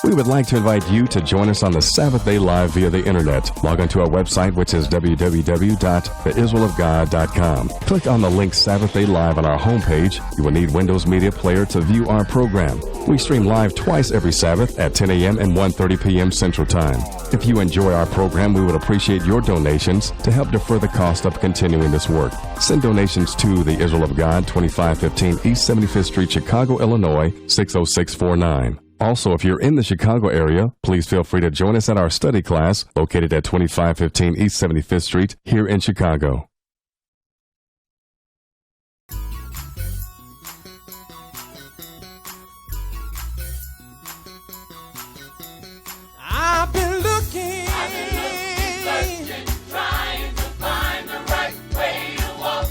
We would like to invite you to join us on the Sabbath Day Live via the internet. Log on to our website, which is www.theisraelofgod.com. Click on the link Sabbath Day Live on our homepage. You will need Windows Media Player to view our program. We stream live twice every Sabbath at 10 a.m. and 1:30 p.m. Central Time. If you enjoy our program, we would appreciate your donations to help defer the cost of continuing this work. Send donations to the Israel of God, 2515 East 75th Street, Chicago, Illinois, 60649. Also, if you're in the Chicago area, please feel free to join us at our study class located at 2515 East 75th Street here in Chicago. I've been looking, searching, trying to find the right way to walk.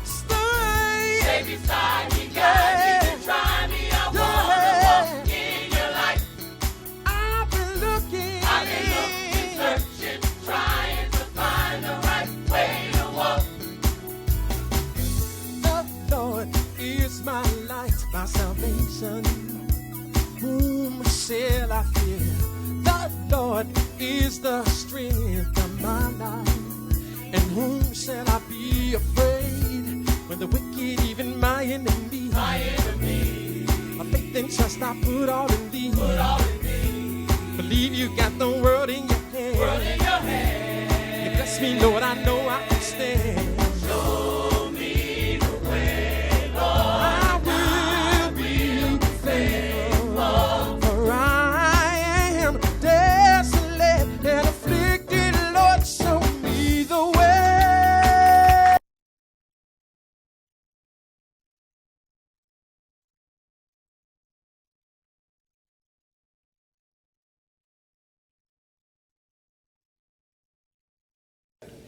Stay beside me, guide me, to try me. I wanna walk in your light. I've been looking, searching, trying to find the right way to walk. the Lord is my light, my salvation. Whom shall I fear? The Lord is the strength of my life. And whom shall I be afraid? When the wicked, even my enemy, My enemy, my faith and trust I put all in thee. put all in me, Believe you got the world in your hand. world in your hand. You bless me, Lord, I know I can stand. Show me the way, Lord. I will be faithful, for I am desolate and afflicted. Lord, show me the way.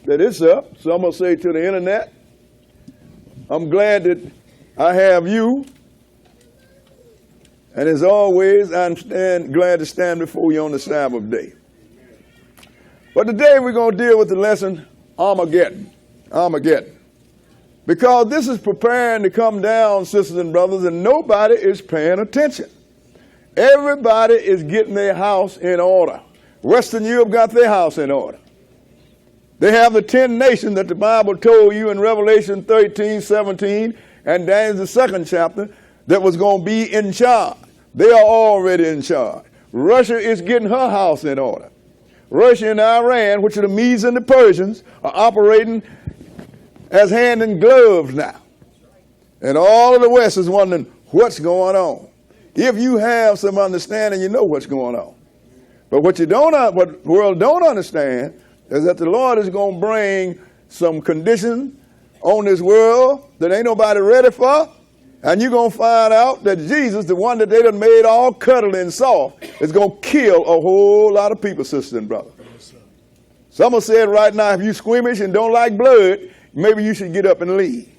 That it's up. So I'm going to say to the internet, I'm glad that I have you. And as always, I'm glad to stand before you on the Sabbath day. But today we're going to deal with the lesson Armageddon. Armageddon. Because this is preparing to come down, sisters and brothers, and nobody is paying attention. Everybody is getting their house in order. Western Europe got their house in order. They have the 10 nations that the Bible told you in Revelation 13, 17, and Daniel's the 2nd chapter that was going to be in charge. They are already in charge. Russia is getting her house in order. Russia and Iran, which are the Medes and the Persians, are operating as hand in gloves now. And all of the West is wondering what's going on. If you have some understanding, you know what's going on. But what the world don't understand is that the Lord is going to bring some conditions on this world that ain't nobody ready for. And you're going to find out that Jesus, the one that they done made all cuddly and soft, is going to kill a whole lot of people, sisters and brothers. Someone said right now, if you squeamish and don't like blood, maybe you should get up and leave.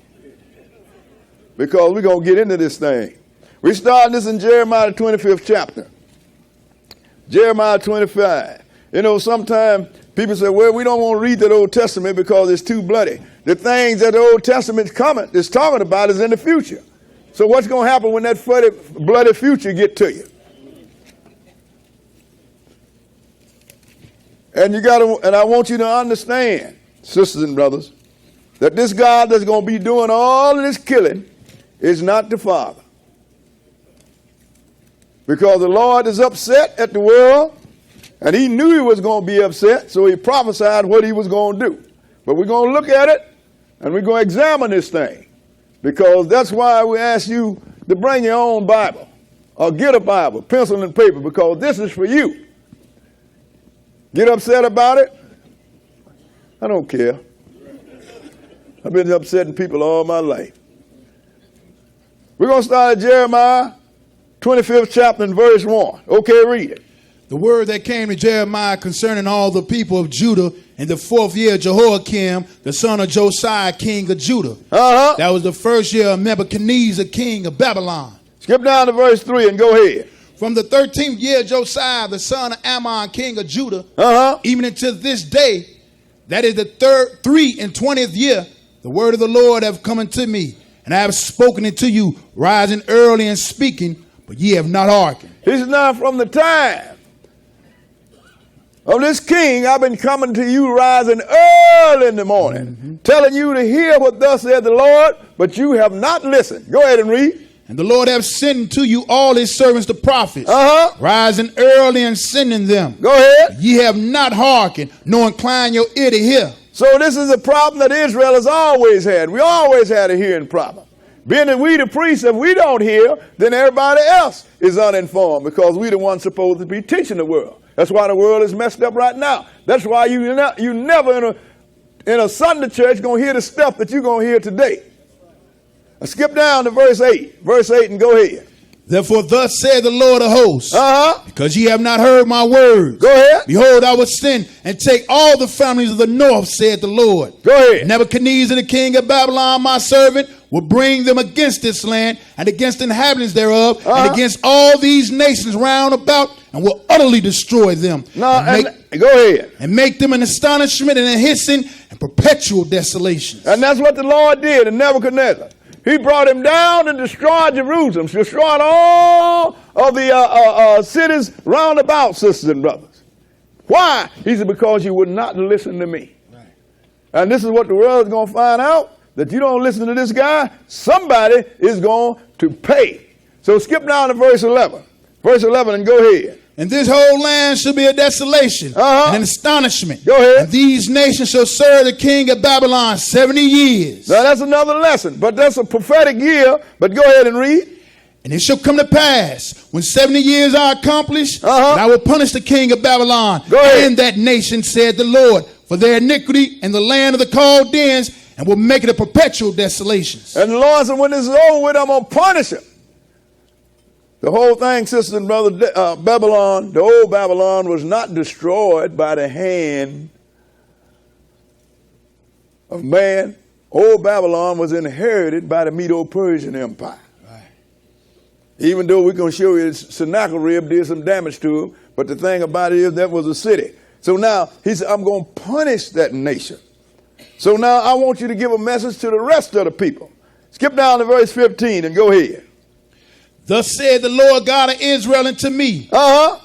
Because we're going to get into this thing. We start this in Jeremiah 25th chapter. Jeremiah 25. You know, sometimes people say, well, we don't want to read the Old Testament because it's too bloody. The things that the Old Testament is talking about is in the future. So what's going to happen when that bloody future get to you? And I want you to understand, sisters and brothers, that this God that's going to be doing all of this killing is not the Father. Because the Lord is upset at the world, and he knew he was going to be upset, so he prophesied what he was going to do. But we're going to look at it, and we're going to examine this thing. Because that's why we ask you to bring your own Bible, or get a Bible, pencil and paper, because this is for you. Get upset about it? I don't care. I've been upsetting people all my life. We're going to start at Jeremiah 25th chapter and verse 1. Okay, read it. The word that came to Jeremiah concerning all the people of Judah in the 4th year of Jehoiakim, the son of Josiah, king of Judah. That was the 1st year of Nebuchadnezzar, king of Babylon. Skip down to verse 3 and go ahead. From the 13th year of Josiah, the son of Ammon, king of Judah, even until this day, that is the 23rd year, the word of the Lord have come unto me, and I have spoken it to you, rising early and speaking. but ye have not hearkened. He said, now from the time of this king, I've been coming to you rising early in the morning, telling you to hear what thus said the Lord, but you have not listened. Go ahead and read. And the Lord hath sent to you all his servants the prophets, rising early and sending them. Go ahead. Ye have not hearkened, nor incline your ear to hear. So this is a problem that Israel has always had. We always had a hearing problem. Being that we the priests, if we don't hear, then everybody else is uninformed because we the ones supposed to be teaching the world. That's why the world is messed up right now. That's why you never in a Sunday church going to hear the stuff that you're going to hear today. Now skip down to verse 8. Verse 8 and go ahead. Therefore thus said the Lord of hosts, because ye have not heard my words. Go ahead. Behold, I will send and take all the families of the north, said the Lord. Go ahead. Nebuchadnezzar, the king of Babylon, my servant, will bring them against this land and against the inhabitants thereof and against all these nations round about, and will utterly destroy them. Go ahead. And make them an astonishment and a hissing and perpetual desolation. And that's what the Lord did in Nebuchadnezzar. He brought him down and destroyed Jerusalem, destroyed all of the cities round about, sisters and brothers. Why? He said, because you would not listen to me. Right. And this is what the world is going to find out, that you don't listen to this guy, somebody is going to pay. So skip down to verse 11. Verse 11 and go ahead. And this whole land shall be a desolation and an astonishment. Go ahead. And these nations shall serve the king of Babylon 70 years. Now that's another lesson, but that's a prophetic year. But go ahead and read. And it shall come to pass, when 70 years are accomplished, that I will punish the king of Babylon and that nation, said the Lord, for their iniquity in the land of the Chaldeans, and will make it a perpetual desolation. And the Lord said, when this is over with, I'm going to punish him. The whole thing, sisters and brothers, Babylon, the old Babylon, was not destroyed by the hand of man. Old Babylon was inherited by the Medo-Persian Empire. Right. Even though we're going to show you Sennacherib did some damage to him, but the thing about it is that was a city. So now he said, I'm going to punish that nation. So now I want you to give a message to the rest of the people. Skip down to verse 15 and go ahead. Thus said the Lord God of Israel unto me,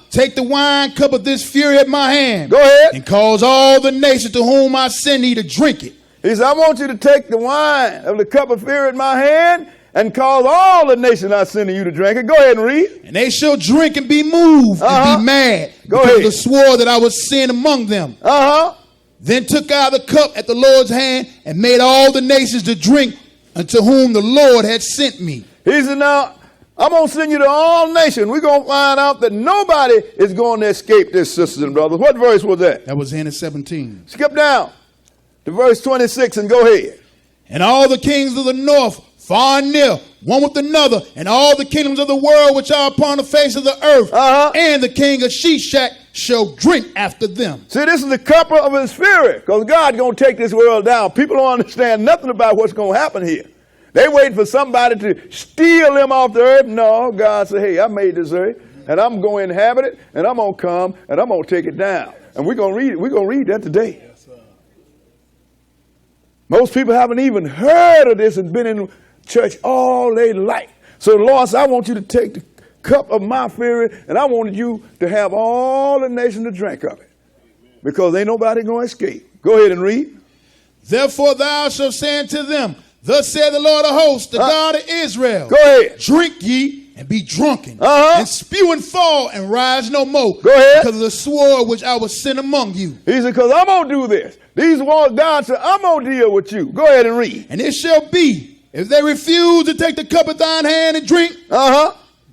take the wine cup of this fury at my hand. Go ahead. And cause all the nations to whom I send thee to drink it. He said, I want you to take the wine of the cup of fury at my hand and cause all the nations I send you to drink it. Go ahead and read. And they shall drink and be moved and be mad. Go ahead. The sword that I was send among them. Then took I the cup at the Lord's hand and made all the nations to drink unto whom the Lord had sent me. He said, now, I'm going to send you to all nations. We're going to find out that nobody is going to escape this, sisters and brothers. What verse was that? That was in 17. Skip down to verse 26 and go ahead. And all the kings of the north, far and near, one with another, and all the kingdoms of the world which are upon the face of the earth, and the king of Shishak shall drink after them. See, this is the cup of his fury, because God's going to take this world down. People don't understand nothing about what's going to happen here. They wait for somebody to steal them off the earth. No, God said, hey, I made this earth, and I'm going to inhabit it, and I'm going to come, and I'm going to take it down. And we're going to read it. We're going to read that today. Yes, most people haven't even heard of this and been in church all their life. So, Lord said, I want you to take the cup of my fury, and I wanted you to have all the nations to drink of it, because ain't nobody going to escape. Go ahead and read. Therefore thou shalt say unto them, thus said the Lord of hosts, the God of Israel. Go ahead. Drink ye and be drunken, and spew and fall and rise no more. Go ahead. Because of the sword which I will send among you. He said, because I'm going to do this. These words, God said, I'm going to deal with you. Go ahead and read. And it shall be, if they refuse to take the cup of thine hand and drink,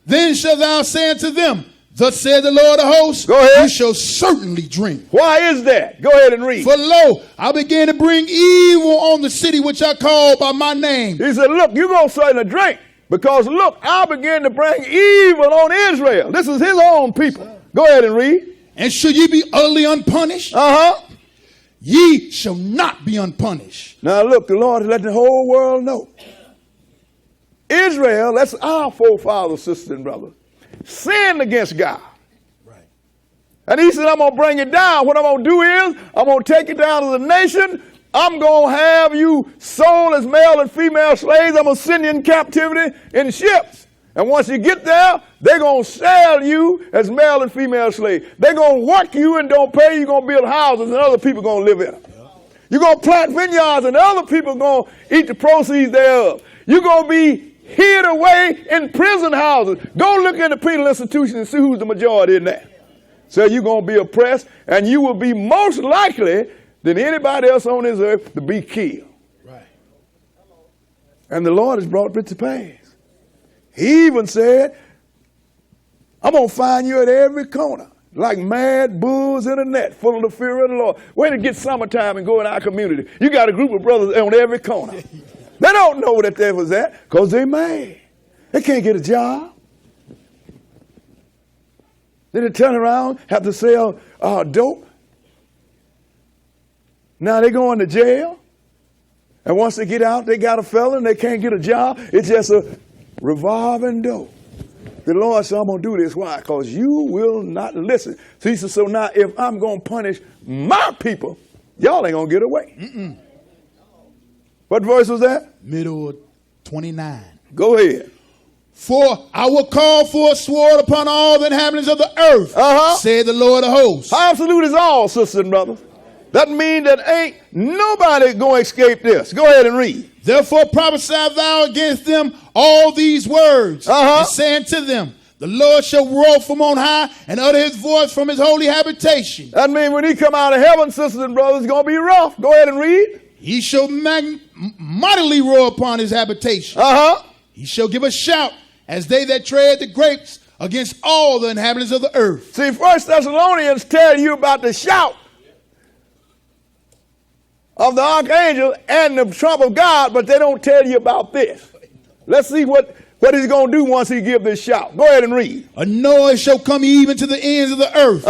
then shalt thou say unto them, thus said the Lord of hosts, go ahead. You shall certainly drink. Why is that? Go ahead and read. For lo, I began to bring evil on the city which I called by my name. He said, look, you're going to certainly drink, because look, I began to bring evil on Israel. This is his own people. Go ahead and read. And should ye be utterly unpunished? Ye shall not be unpunished. Now look, the Lord has let the whole world know. Israel, that's our forefathers, sisters and brothers, sinned against God. Right. And he said, I'm going to bring it down. What I'm going to do is, I'm going to take it down to the nation. I'm going to have you sold as male and female slaves. I'm going to send you in captivity in ships. And once you get there, they're going to sell you as male and female slaves. They're going to work you and don't pay you. You're going to build houses and other people are going to live in them. You're going to plant vineyards and other people are going to eat the proceeds thereof. You're going to be hid away in prison houses. Go look in the penal institution and see who's the majority in there. So you're going to be oppressed, and you will be most likely than anybody else on this earth to be killed. Right. And the Lord has brought it to pass. He even said, I'm going to find you at every corner, like mad bulls in a net, full of the fear of the Lord. Wait till it gets summertime and go in our community. You got a group of brothers on every corner. They don't know that they was that because they're mad. They can't get a job. Then they turn around, have to sell dope. Now they going to jail. And once they get out, they got a felon. They can't get a job. It's just a revolving door. The Lord said, I'm going to do this. Why? Because you will not listen. So he said, so now if I'm going to punish my people, y'all ain't going to get away. Mm-mm. What verse was that? Middle of 29. Go ahead. For I will call for a sword upon all the inhabitants of the earth, said the Lord of hosts. How absolute is all, sisters and brothers? That means that ain't nobody going to escape this. Go ahead and read. Therefore prophesy thou against them all these words, and say unto them, the Lord shall roar from on high and utter his voice from his holy habitation. That means when he come out of heaven, sisters and brothers, it's going to be rough. Go ahead and read. He shall mightily roar upon his habitation. He shall give a shout as they that tread the grapes against all the inhabitants of the earth. See, 1 Thessalonians tell you about the shout of the archangel and the trump of God, but they don't tell you about this. Let's see what he's going to do once he give this shout. Go ahead and read. A noise shall come even to the ends of the earth.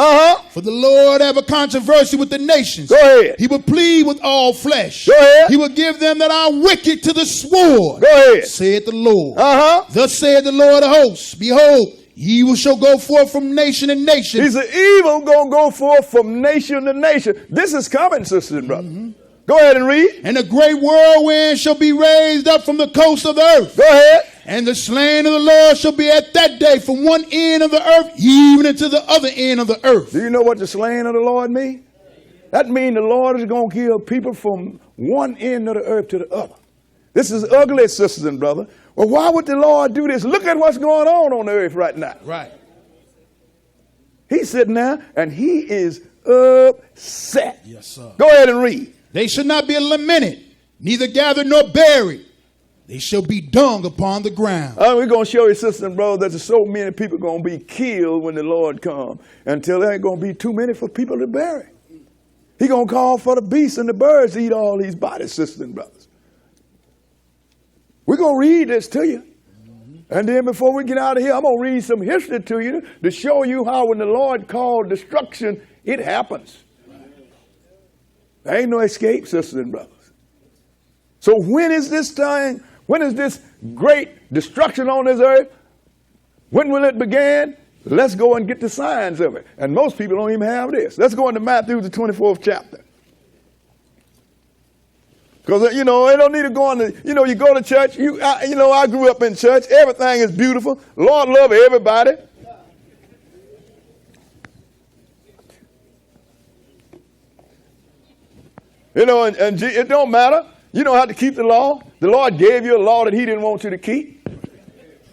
For the Lord have a controversy with the nations. Go ahead. He will plead with all flesh. Go ahead. He will give them that are wicked to the sword. Go ahead. Saith the Lord. Thus saith the Lord of hosts, behold, evil shall go forth from nation to nation. He said, evil going to go forth from nation to nation. This is coming, sisters and brothers. Go ahead and read. And a great whirlwind shall be raised up from the coast of the earth. Go ahead. And the slain of the Lord shall be at that day from one end of the earth even unto the other end of the earth. Do you know what the slain of the Lord means? That means the Lord is going to kill people from one end of the earth to the other. This is ugly, sisters and brothers. Well, why would the Lord do this? Look at what's going on the earth right now. Right. He's sitting there and he is upset. Yes, sir. Go ahead and read. They shall not be lamented, neither gathered nor buried. They shall be dung upon the ground. We're going to show you, sisters and brothers, that there's so many people going to be killed when the Lord comes until there ain't going to be too many for people to bury. He's going to call for the beasts and the birds to eat all these bodies, sisters and brothers. We're going to read this to you. And then before we get out of here, I'm going to read some history to you to show you how when the Lord called destruction, it happens. There ain't no escape, sisters and brothers. So when is this time? When is this great destruction on this earth? When will it begin? Let's go and get the signs of it. And most people don't even have this. Let's go into Matthew, the 24th chapter. Because, you know, they don't need to go on to, you know, you go to church. I grew up in church. Everything is beautiful. Lord love everybody. You know, and it don't matter. You don't have to keep the law. The Lord gave you a law that he didn't want you to keep.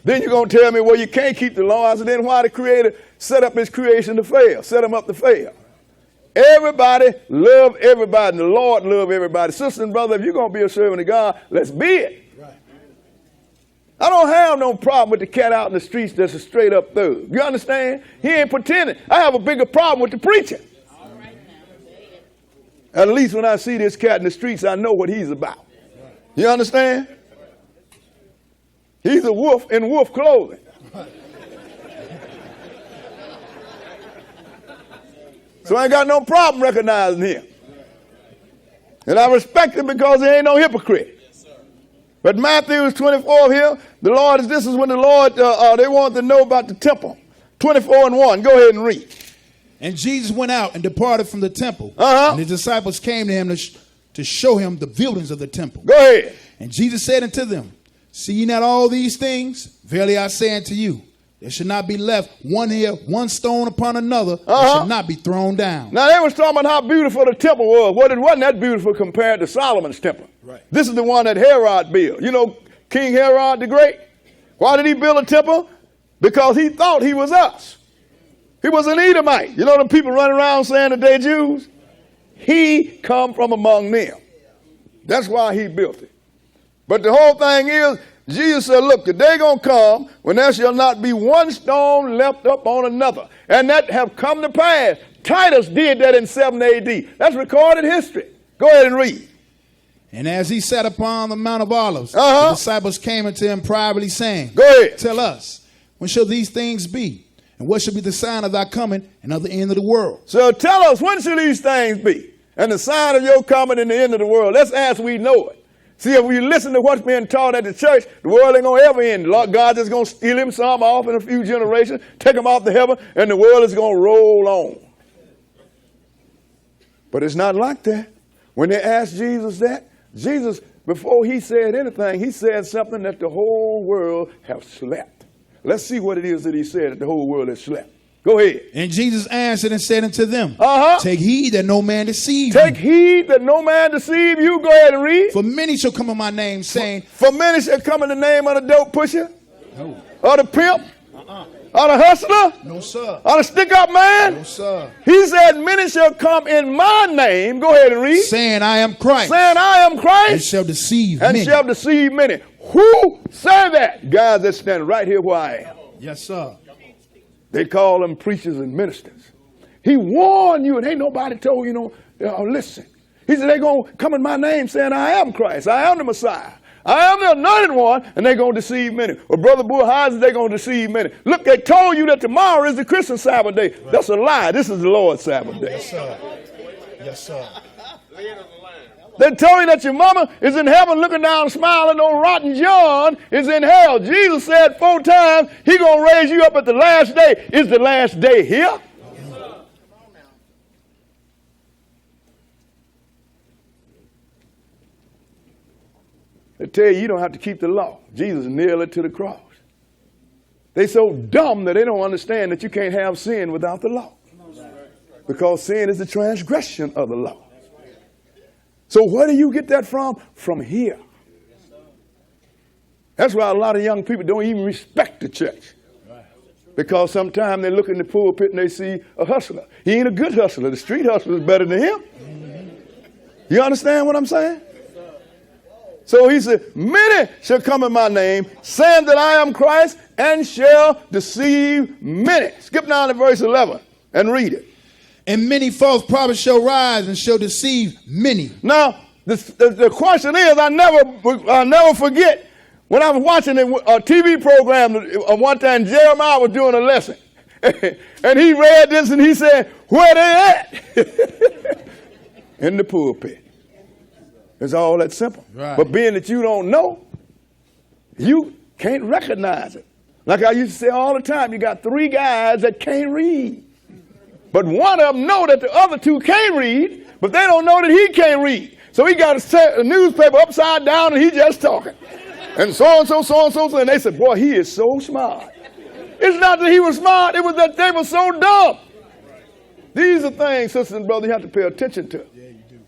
Then you're going to tell me, well, you can't keep the law. I said, then why the Creator set up his creation to fail? Set him up to fail. Everybody love everybody, and the Lord love everybody. Sister and brother, if you're going to be a servant of God, let's be it. Right. I don't have no problem with the cat out in the streets that's a straight up thug. You understand? He ain't pretending. I have a bigger problem with the preacher. At least when I see this cat in the streets, I know what he's about. You understand? He's a wolf in wolf clothing. So I ain't got no problem recognizing him. And I respect him because he ain't no hypocrite. But Matthew 24 here, this is when the Lord, they wanted to know about the temple. 24:1, go ahead and read. And Jesus went out and departed from the temple. And his disciples came to him to show him the buildings of the temple. Go ahead. And Jesus said unto them, See ye not all these things? Verily I say unto you, there should not be left one here, one stone upon another, that should not be thrown down. Now they was talking about how beautiful the temple was. Well, it wasn't that beautiful compared to Solomon's temple. Right. This is the one that Herod built. You know, King Herod the Great. Why did he build a temple? Because he thought he was us. He was an Edomite. You know the people running around saying that they're Jews? He come from among them. That's why he built it. But the whole thing is, Jesus said, look, the day going to come when there shall not be one stone left up on another. And that have come to pass. Titus did that in 7 AD. That's recorded history. Go ahead and read. And as he sat upon the Mount of Olives, the disciples came unto him privately, saying, Go ahead. Tell us, when shall these things be? And what shall be the sign of thy coming and of the end of the world? So tell us, when shall these things be? And the sign of your coming and the end of the world. That's as we know it. See, if we listen to what's being taught at the church, the world ain't going to ever end. Lord God is going to steal him some off in a few generations, take him off to heaven, and the world is going to roll on. But it's not like that. When they asked Jesus that, Jesus, before he said anything, he said something that the whole world have slept. Let's see what it is that he said that the whole world has slept. Go ahead. And Jesus answered and said unto them, Take heed that no man deceive Take heed that no man deceive you. Go ahead and read. For many shall come in my name, saying, For many shall come in the name of the dope pusher, or the pimp, or the hustler, No, sir. or the stick-up man. No, sir. He said, many shall come in my name. Go ahead and read. Saying, I am Christ. Saying, I am And Christ. shall deceive And many. shall deceive many. Who said that? Guys that stand right here where I am. Yes, sir. They call them preachers and ministers. He warned you, and ain't nobody told you, listen. He said, they're going to come in my name saying, I am Christ. I am the Messiah. I am the anointed one, and they're going to deceive many. Well, Brother Bull, how is it they're going to deceive many? Look, they told you that tomorrow is the Christian Sabbath day. Right. That's a lie. This is the Lord's Sabbath day. Yes, sir. Yes, sir. They told you that your mama is in heaven looking down smiling on rotten John is in hell. Jesus said 4 times he going to raise you up at the last day. Is the last day here? They tell you don't have to keep the law. Jesus nailed it to the cross. They so dumb that they don't understand that you can't have sin without the law. Because sin is the transgression of the law. So where do you get that from? From here. That's why a lot of young people don't even respect the church. Because sometimes they look in the pulpit and they see a hustler. He ain't a good hustler. The street hustler is better than him. You understand what I'm saying? So he said, many shall come in my name, saying that I am Christ, and shall deceive many. Skip down to verse 11 and read it. And many false prophets shall rise and shall deceive many. Now, the question is, I never forget, when I was watching a TV program one time, Jeremiah was doing a lesson. And he read this and he said, where they at? In the pulpit. It's all that simple. Right. But being that you don't know, you can't recognize it. Like I used to say all the time, you got 3 guys that can't read. But one of them know that the other 2 can't read, but they don't know that he can't read. So he got a newspaper upside down and he just talking. And so-and-so, so-and-so, and they said, boy, he is so smart. It's not that he was smart, it was that they were so dumb. These are things, sisters and brothers, you have to pay attention to. Yeah, you do.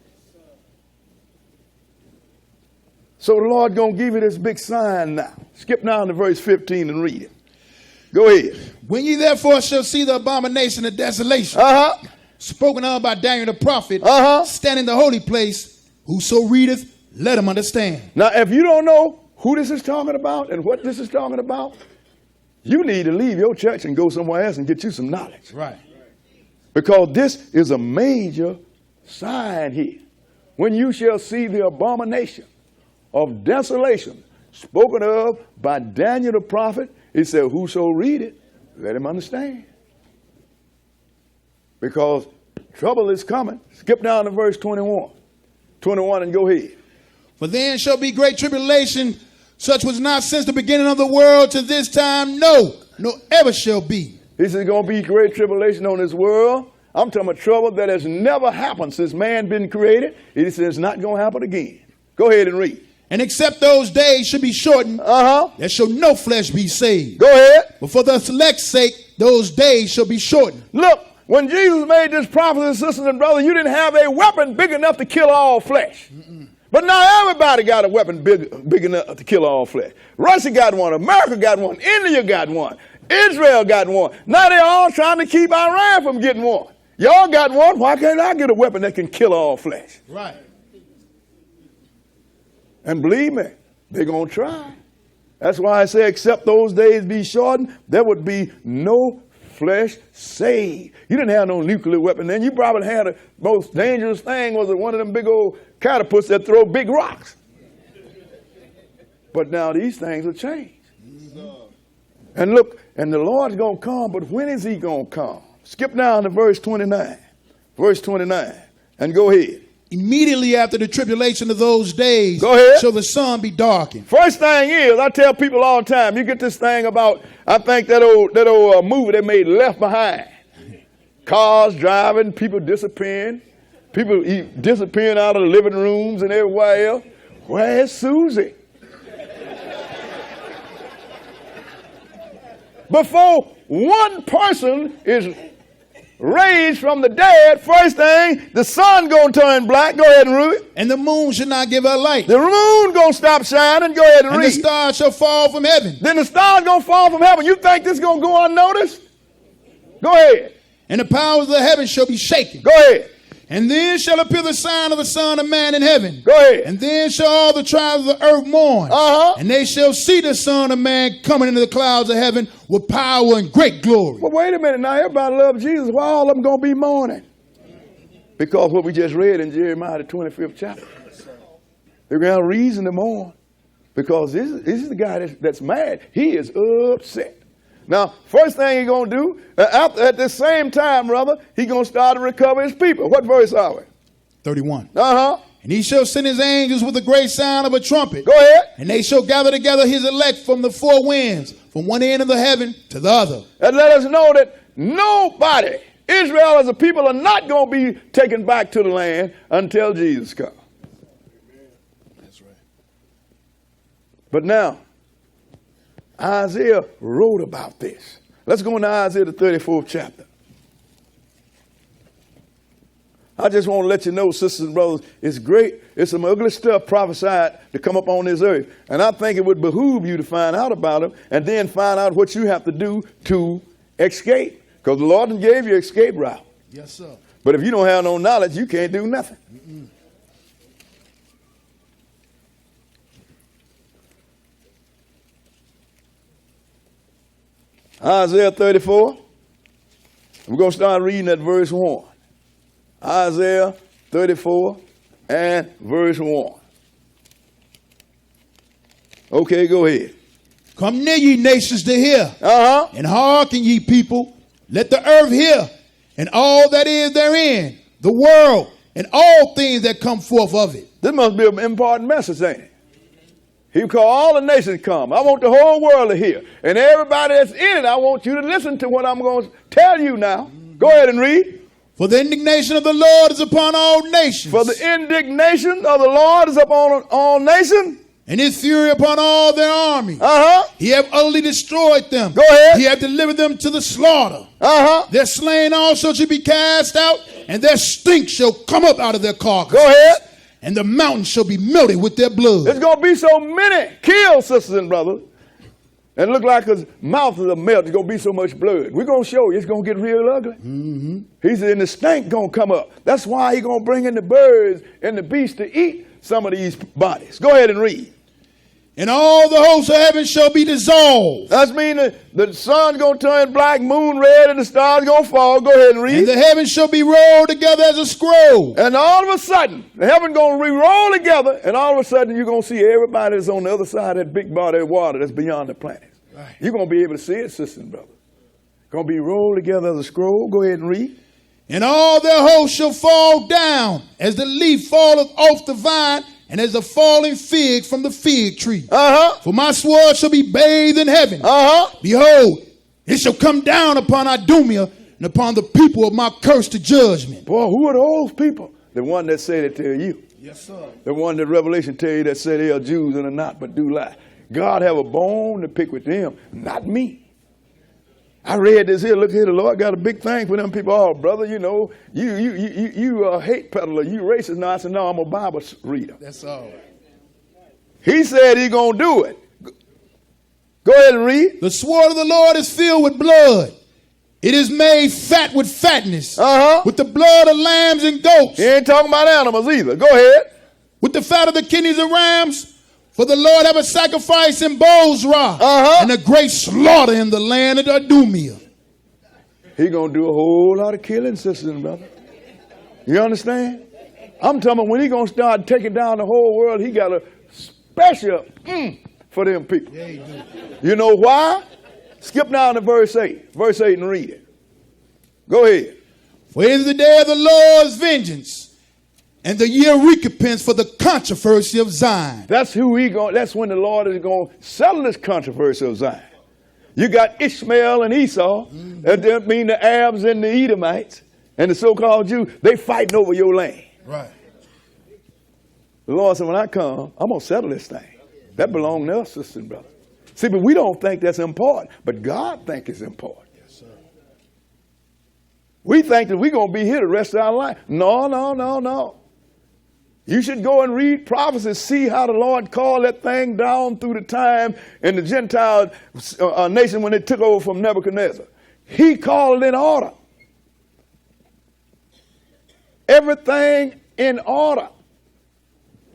So the Lord going to give you this big sign now. Skip down to verse 15 and read it. Go ahead. When ye therefore shall see the abomination of desolation, spoken of by Daniel the prophet, standing in the holy place, whoso readeth, let him understand. Now, if you don't know who this is talking about and what this is talking about, you need to leave your church and go somewhere else and get you some knowledge. Right. Because this is a major sign here. When you shall see the abomination of desolation spoken of by Daniel the prophet, he said, whoso read it, let him understand. Because trouble is coming. Skip down to verse 21. 21 and go ahead. For then shall be great tribulation, such was not since the beginning of the world to this time, no ever shall be. He said, going to be great tribulation on this world. I'm talking about trouble that has never happened since man been created. He says it's not going to happen again. Go ahead and read. And except those days should be shortened, there shall no flesh be saved. Go ahead. But for the select's sake, those days shall be shortened. Look, when Jesus made this prophecy, sisters and brothers, you didn't have a weapon big enough to kill all flesh. But now everybody got a weapon big enough to kill all flesh. Russia got one. America got one. India got one. Israel got one. Now they're all trying to keep Iran from getting one. Y'all got one. Why can't I get a weapon that can kill all flesh? Right. And believe me, they're going to try. That's why I say, except those days be shortened, there would be no flesh saved. You didn't have no nuclear weapon then. You probably had the most dangerous thing was one of them big old catapults that throw big rocks. But now these things have changed. And look, and the Lord's going to come, but when is he going to come? Skip down to verse 29. Verse 29. And go ahead. Immediately after the tribulation of those days, go ahead, shall the sun be darkened. First thing is, I tell people all the time, you get this thing about, I think that old movie they made, Left Behind. Cars driving, people disappearing, people disappearing out of the living rooms and everywhere else. Where's Susie? Before one person is raised from the dead, first thing, the sun gonna turn black. Go ahead and read it. And the moon shall not give her light. The moon gonna stop shining. Go ahead and read. And the stars shall fall from heaven. Then the stars gonna fall from heaven. You think this gonna go unnoticed? Go ahead. And the powers of the heavens shall be shaken. Go ahead. And then shall appear the sign of the Son of Man in heaven. Go ahead. And then shall all the tribes of the earth mourn. And they shall see the Son of Man coming into the clouds of heaven with power and great glory. Well, wait a minute. Now, everybody loves Jesus. Why all of them going to be mourning? Because what we just read in Jeremiah, the 25th chapter. They're going to have reason to mourn. Because this is the guy that's mad. He is upset. Now, first thing he's going to do, at the same time, brother, he's going to start to recover his people. What verse are we? 31. And he shall send his angels with the great sound of a trumpet. Go ahead. And they shall gather together his elect from the four winds, from one end of the heaven to the other. And let us know that nobody, Israel as a people, are not going to be taken back to the land until Jesus comes. That's right. But now, Isaiah wrote about this. Let's go into Isaiah the 34th chapter. I just want to let you know, sisters and brothers, it's great. It's some ugly stuff prophesied to come up on this earth. And I think it would behoove you to find out about them and then find out what you have to do to escape. Because the Lord gave you an escape route. Yes, sir. But if you don't have no knowledge, you can't do nothing. Isaiah 34. We're going to start reading at verse 1. Isaiah 34 and verse 1. Okay, go ahead. Come near, ye nations, to hear. And hearken, ye people. Let the earth hear, and all that is therein, the world, and all things that come forth of it. This must be an important message, ain't it? He called all the nations come. I want the whole world to hear. And everybody that's in it, I want you to listen to what I'm going to tell you now. Go ahead and read. For the indignation of the Lord is upon all nations. For the indignation of the Lord is upon all nations. And his fury upon all their army. He hath utterly destroyed them. Go ahead. He hath delivered them to the slaughter. Their slain also shall be cast out, and their stink shall come up out of their carcasses. Go ahead. And the mountains shall be melted with their blood. There's going to be so many killed, sisters and brothers. And it look like his mouth is a melt. There's going to be so much blood. We're going to show you. It's going to get real ugly. He said, and the stink going to come up. That's why he's going to bring in the birds and the beasts to eat some of these bodies. Go ahead and read. And all the hosts of heaven shall be dissolved. That means the sun's going to turn black, moon red, and the stars going to fall. Go ahead and read. And the heavens shall be rolled together as a scroll. And all of a sudden, the heaven going to re-roll together, and all of a sudden you're going to see everybody that's on the other side of that big body of water that's beyond the planets. Right. You're going to be able to see it, sisters and brothers. Going to be rolled together as a scroll. Go ahead and read. And all their hosts shall fall down as the leaf falleth off the vine, and as a falling fig from the fig tree. For my sword shall be bathed in heaven. Behold, it shall come down upon Idumea and upon the people of my curse to judgment. Boy, who are those people? The one that said it to you. Yes, sir. The one that Revelation tell you that say they are Jews and are not, but do lie. God have a bone to pick with them, not me. I read this here. Look here, the Lord got a big thing for them people. Oh, brother, you know, you a hate peddler, you racist. No, I said, no, I'm a Bible reader. That's all. He said he gonna do it. Go ahead and read. The sword of the Lord is filled with blood. It is made fat with fatness. With the blood of lambs and goats. He ain't talking about animals either. Go ahead. With the fat of the kidneys of rams. For the Lord have a sacrifice in Bozrah. And a great slaughter in the land of Idumea. He gonna do a whole lot of killing, sisters and brothers. You understand? I'm talking about when he gonna start taking down the whole world, he got a special for them people. Yeah, he do. You know why? Skip down to verse 8. Verse 8 and read it. Go ahead. For it is the day of the Lord's vengeance, and the year of recompense for the controversy of Zion. That's when the Lord is going to settle this controversy of Zion. You got Ishmael and Esau. That mean the Arabs and the Edomites and the so-called Jews. They fighting over your land. Right. The Lord said, when I come, I'm going to settle this thing. That belongs to us, sisters and brothers. See, but we don't think that's important. But God thinks it's important. Yes, sir. We think that we're going to be here the rest of our life. No. You should go and read prophecies, see how the Lord called that thing down through the time in the Gentile nation when they took over from Nebuchadnezzar. He called it in order. Everything in order.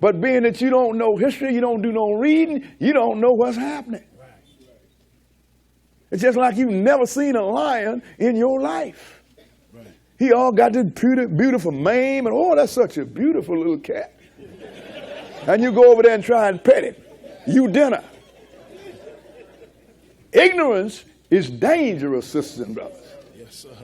But being that you don't know history, you don't do no reading, you don't know what's happening. It's just like you've never seen a lion in your life. Right. He all got this beautiful mane, and oh, that's such a beautiful little cat. And you go over there and try and pet it. You dinner. Ignorance is dangerous, sisters and brothers. Yes, sir.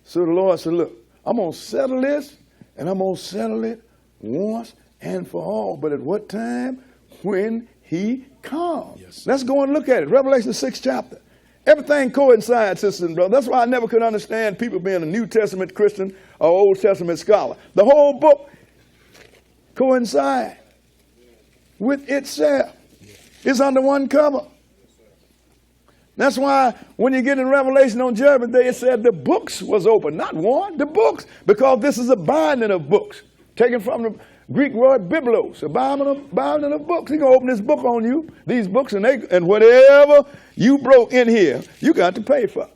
So the Lord said, look, I'm going to settle this, and I'm going to settle it once and for all. But at what time? When he comes. Yes, let's go and look at it. Revelation 6th chapter. Everything coincides, sisters and brothers. That's why I never could understand people being a New Testament Christian or Old Testament scholar. The whole book coincides with itself. It's under one cover. That's why when you get in Revelation on Judgment Day, it said the books was open. Not one, the books. Because this is a binding of books. Taken from the Greek word biblos, a binding of books. He's going to open this book on you, these books, and whatever you broke in here, you got to pay for.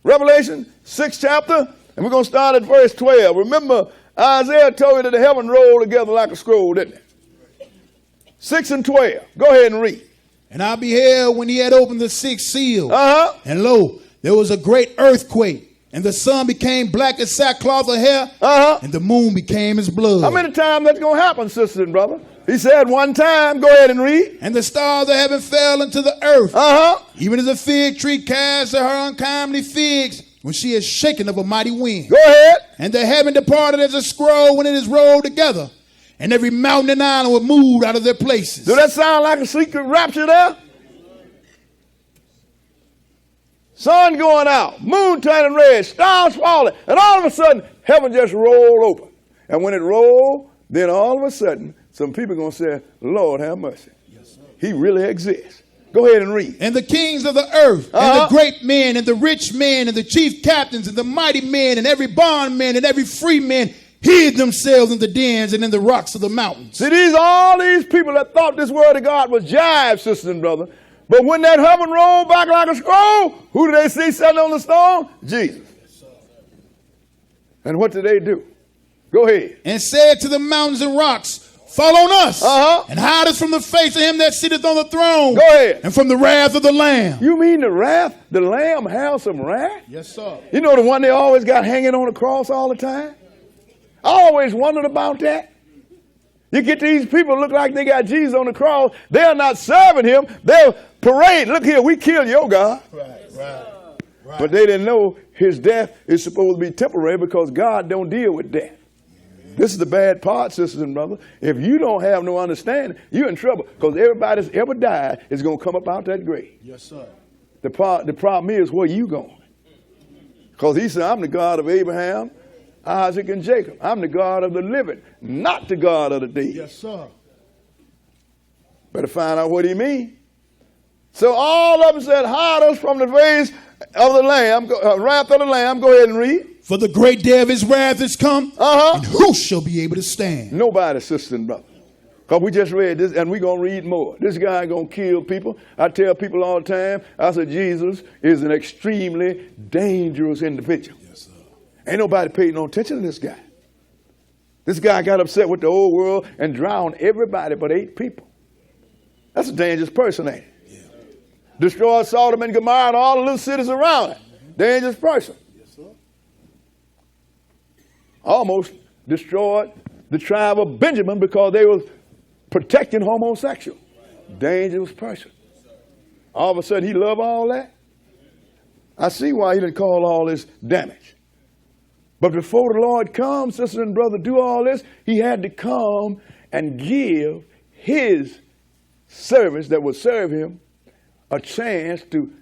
Revelation 6th chapter, and we're going to start at verse 12. Remember, Isaiah told you that the heaven rolled together like a scroll, didn't it? 6 and 12. Go ahead and read. And I beheld when he had opened the sixth seal. And lo, there was a great earthquake. And the sun became black as sackcloth of hair. And the moon became as blood. How many times that's going to happen, sisters and brothers? He said one time. Go ahead and read. And the stars of heaven fell into the earth. Even as a fig tree casts her untimely figs when she is shaken of a mighty wind. Go ahead. And the heaven departed as a scroll when it is rolled together. And every mountain and island were moved out of their places. Does that sound like a secret rapture there? Sun going out, moon turning red, stars falling, and all of a sudden, heaven just rolled open. And when it rolled, then all of a sudden, some people are going to say, Lord, have mercy. Yes, he really exists. Go ahead and read. And the kings of the earth, and the great men, and the rich men, and the chief captains, and the mighty men, and every bondman, and every free man, hid themselves in the dens and in the rocks of the mountains. See, all these people that thought this word of God was jive, sisters and brothers. But when that heaven rolled back like a scroll, who did they see sitting on the stone? Jesus. And what did they do? Go ahead. And said to the mountains and rocks, fall on us, and hide us from the face of him that sitteth on the throne. Go ahead. And from the wrath of the Lamb. You mean the wrath? The Lamb has some wrath? Yes, sir. You know the one they always got hanging on the cross all the time? I always wondered about that. You get these people look like they got Jesus on the cross. They're not serving him. They're parading. Look here, we killed your God. Right. But they didn't know his death is supposed to be temporary because God don't deal with death. This is the bad part, sisters and brothers. If you don't have no understanding, you're in trouble because everybody that's ever died is going to come up out that grave. Yes, sir. The problem is, where you going? Because he said, I'm the God of Abraham, Isaac, and Jacob. I'm the God of the living, not the God of the dead. Yes, sir. Better find out what he means. So all of them said, hide us from the face of the Lamb, wrath of the Lamb. Go ahead and read. For the great day of his wrath is come, and who shall be able to stand? Nobody, sister and brother. Because we just read this, and we're going to read more. This guy going to kill people. I tell people all the time, I said, Jesus is an extremely dangerous individual. Yes, sir. Ain't nobody paid no attention to this guy. This guy got upset with the whole world and drowned everybody but 8 people. That's a dangerous person, ain't it? Yeah. Destroyed Sodom and Gomorrah and all the little cities around it. Dangerous person. Yes, sir. Almost destroyed the tribe of Benjamin because they were protecting homosexuals. Dangerous person. All of a sudden, he loved all that. I see why he didn't cause all this damage. But before the Lord comes, sister and brother, do all this, he had to come and give his servants that would serve him a chance to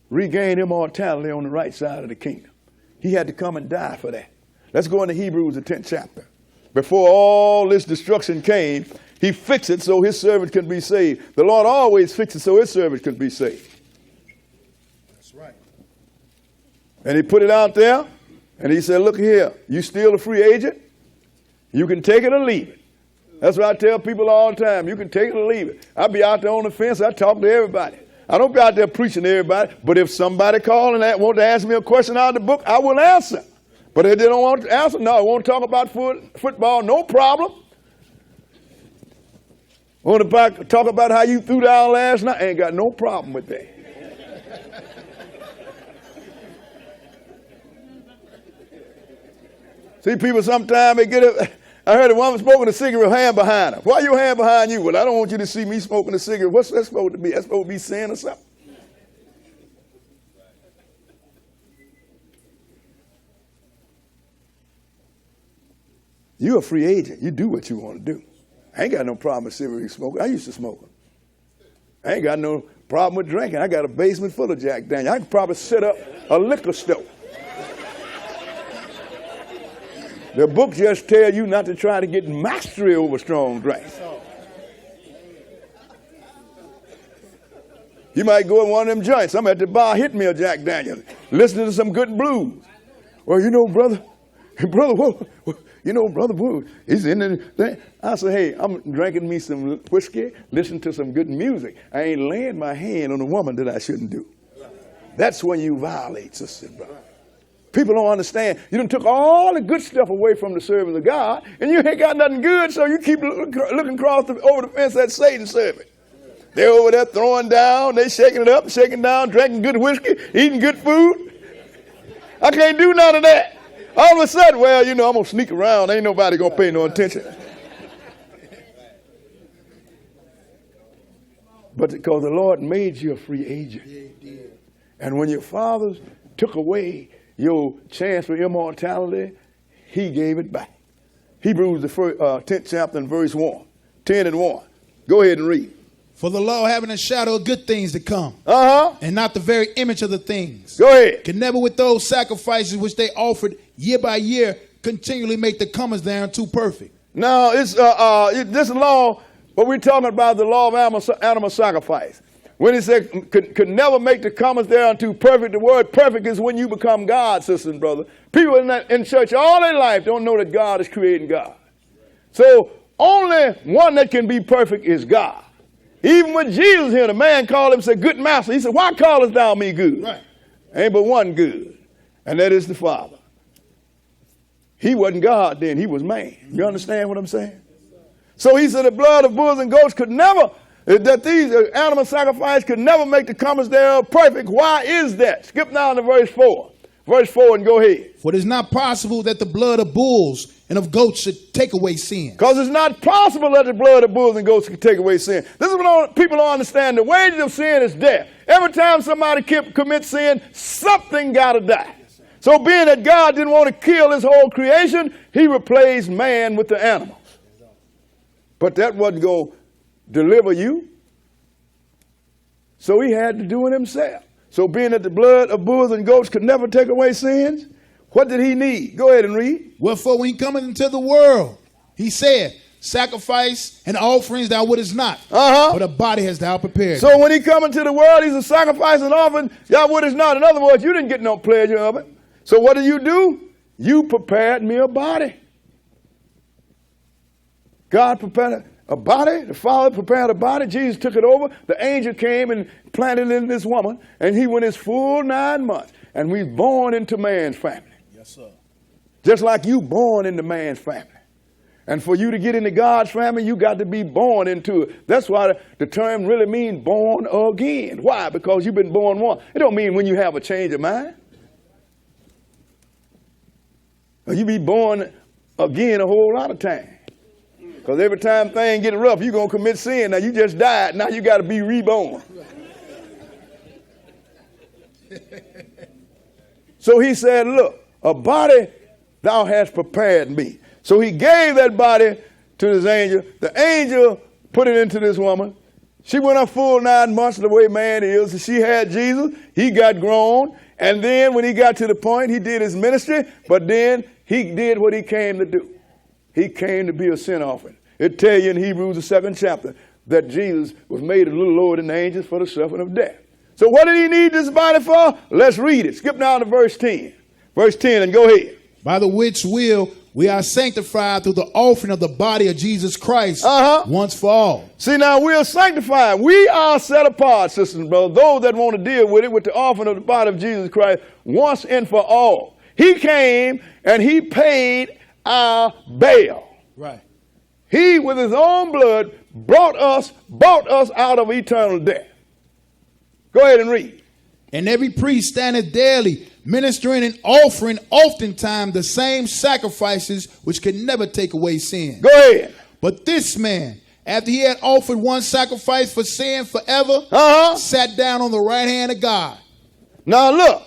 regain immortality on the right side of the kingdom. He had to come and die for that. Let's go into Hebrews, the 10th chapter. Before all this destruction came, he fixed it so his servant could be saved. The Lord always fixed it so his servant could be saved. That's right. And he put it out there, and he said, look here, you still a free agent? You can take it or leave it. That's what I tell people all the time. You can take it or leave it. I be out there on the fence. I talk to everybody. I don't be out there preaching to everybody. But if somebody call and want to ask me a question out of the book, I will answer. But if they don't want to answer, no, I won't talk about football, no problem. Want to talk about how you threw down last night? I ain't got no problem with that. See, people sometimes they get it. I heard a woman smoking a cigarette, hand behind her. Why your hand behind you? Well, I don't want you to see me smoking a cigarette. What's that supposed to be? That's supposed to be sin or something? You're a free agent. You do what you want to do. I ain't got no problem with cigarette smoking. I used to smoke them. I ain't got no problem with drinking. I got a basement full of Jack Daniels. I could probably set up a liquor store. The book just tell you not to try to get mastery over strong drink. You might go in one of them joints. I'm at the bar, hit me a Jack Daniels, listening to some good blues. Well, you know, brother, he's in the thing. I say, hey, I'm drinking me some whiskey, listening to some good music. I ain't laying my hand on a woman that I shouldn't do. That's when you violate, sister and brother. People don't understand. You done took all the good stuff away from the service of God, and you ain't got nothing good, so you keep looking across over the fence at Satan's service. They're over there throwing down, they shaking it up, shaking down, drinking good whiskey, eating good food. I can't do none of that. All of a sudden, well, you know, I'm going to sneak around. Ain't nobody going to pay no attention. But because the Lord made you a free agent. And when your fathers took away your chance for immortality, he gave it back. Hebrews, the 10th chapter and verse 1. 10 and 1. Go ahead and read. For the law having a shadow of good things to come, and not the very image of the things. Go ahead. Can never with those sacrifices which they offered year by year continually make the comers thereunto perfect. Now, it's this law, what we're talking about, the law of animal sacrifice. When he said could never make the comers thereunto perfect, the word perfect is when you become God, sister and brother. People in church all their life don't know that God is creating God. So only one that can be perfect is God. Even when Jesus here, the man called him and said, good master. He said, why callest thou me good? Right. Ain't but one good, and that is the Father. He wasn't God then, he was man. You understand what I'm saying? So he said the blood of bulls and goats could never, that these animal sacrifice could never make the comers thereof perfect. Why is that? Skip down to verse 4. Verse 4 and go ahead. For it is not possible that the blood of bulls and of goats should take away sin. Because it's not possible that the blood of bulls and goats can take away sin. This is what people don't understand. The wages of sin is death. Every time somebody commits sin, something got to die. So being that God didn't want to kill his whole creation, he replaced man with the animals. But that wasn't going to deliver you. So he had to do it himself. So being that the blood of bulls and goats could never take away sins, What did he need? Go ahead and read. Wherefore, when he cometh into the world, he said, sacrifice and offerings thou wouldest not, but a body hast thou prepared. So when he come into the world, he's a sacrifice and offering thou wouldest not. In other words, you didn't get no pleasure of it. So what do? You prepared me a body. God prepared a body. The Father prepared a body. Jesus took it over. The angel came and planted it in this woman, and he went his full 9 months. And we born into man's family. Yes, sir. Just like you born into man's family. And for you to get into God's family, you got to be born into it. That's why the term really means born again. Why? Because you've been born once. It don't mean when you have a change of mind. You be born again a whole lot of times. Because every time things get rough, you're going to commit sin. Now you just died. Now you got to be reborn. So he said, look, a body thou hast prepared me. So he gave that body to this angel. The angel put it into this woman. She went her full 9 months the way man is. She had Jesus. He got grown. And then when he got to the point, he did his ministry. But then he did what he came to do. He came to be a sin offering. It tells you in Hebrews, the 2nd chapter, that Jesus was made a little lower than the angels for the suffering of death. So what did he need this body for? Let's read it. Skip down to verse 10. Verse 10 and go ahead. By the which will we are sanctified through the offering of the body of Jesus Christ once for all. See, now we are sanctified. We are set apart, sisters and brothers. Those that want to deal with it, with the offering of the body of Jesus Christ once and for all. He came and he paid our bail. Right. He, with his own blood, bought us out of eternal death. Go ahead and read. And every priest standeth daily, ministering and offering oftentimes the same sacrifices which can never take away sin. Go ahead. But this man, after he had offered one sacrifice for sin forever, sat down on the right hand of God. Now look,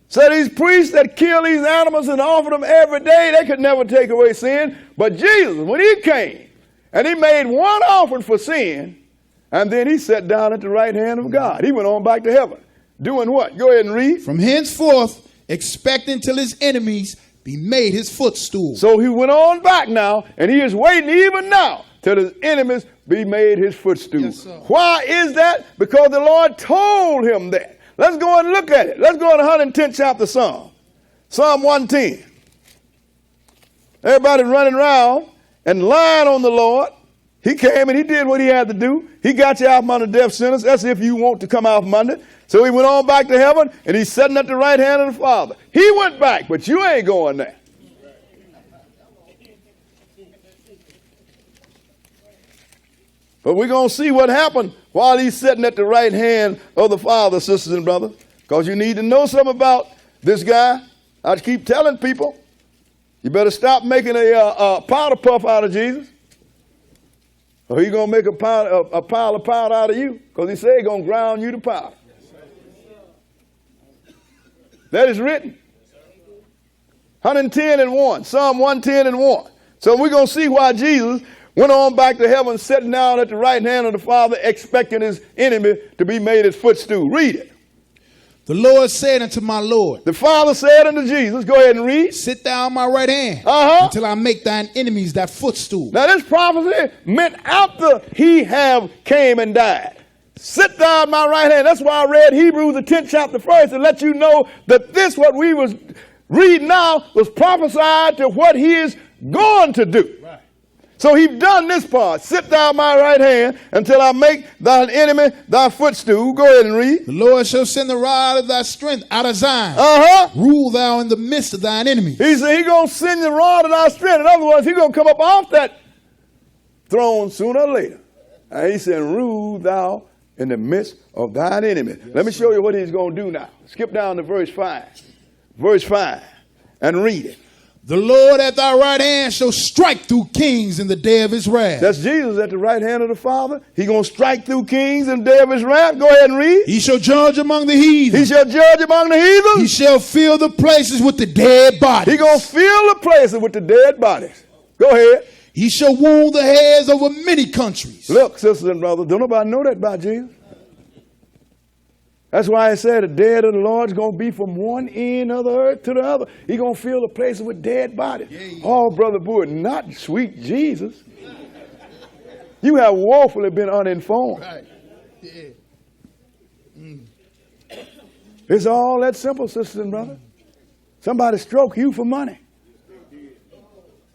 so these priests that kill these animals and offer them every day, they could never take away sin. But Jesus, when he came and he made one offering for sin, and then he sat down at the right hand of God. He went on back to heaven. Doing what? Go ahead and read. From henceforth, expecting till his enemies be made his footstool. So he went on back now, and he is waiting even now till his enemies be made his footstool. Yes, sir. Why is that? Because the Lord told him that. Let's go and look at it. Let's go to the 110th chapter Psalm. Psalm 110. Everybody running around and lying on the Lord. He came and he did what he had to do. He got you out from under death sentence. That's if you want to come out from under. So he went on back to heaven, and he's sitting at the right hand of the Father. He went back, but you ain't going there. But we're going to see what happened while he's sitting at the right hand of the Father, sisters and brothers, because you need to know something about this guy. I keep telling people, you better stop making a powder puff out of Jesus, or he's going to make a pile of powder out of you, because he said he's going to ground you to powder. That is written. 110 and 1. Psalm 110 and 1. So we're going to see why Jesus went on back to heaven, sitting down at the right hand of the Father, expecting his enemy to be made his footstool. Read it. The Lord said unto my Lord. The Father said unto Jesus, go ahead and read. Sit thou on my right hand until I make thine enemies thy footstool. Now this prophecy meant after he have came and died. Sit thou at my right hand. That's why I read Hebrews the 10th chapter first, to let you know that this, what we was reading now, was prophesied to what he is going to do. Right. So he's done this part. Sit thou at my right hand until I make thine enemy thy footstool. Go ahead and read. The Lord shall send the rod of thy strength out of Zion. Rule thou in the midst of thine enemies. He said he's going to send the rod of thy strength. In other words, he's going to come up off that throne sooner or later. And he said, rule thou in the midst of thine enemy. Yes, let me show you what he's going to do now. Skip down to verse 5. Verse 5. And read it. The Lord at thy right hand shall strike through kings in the day of his wrath. That's Jesus at the right hand of the Father. He's going to strike through kings in the day of his wrath. Go ahead and read. He shall judge among the heathen. He shall judge among the heathen. He shall fill the places with the dead bodies. He's going to fill the places with the dead bodies. Go ahead. He shall wound the heads over many countries. Look, sisters and brothers, don't nobody know that about Jesus. That's why I said the dead of the Lord's going to be from one end of the earth to the other. He's going to fill the places with dead bodies. Yeah. Oh, Brother Boyd, not sweet Jesus. You have woefully been uninformed. Right. Yeah. It's all that simple, sisters and brothers. Somebody stroke you for money.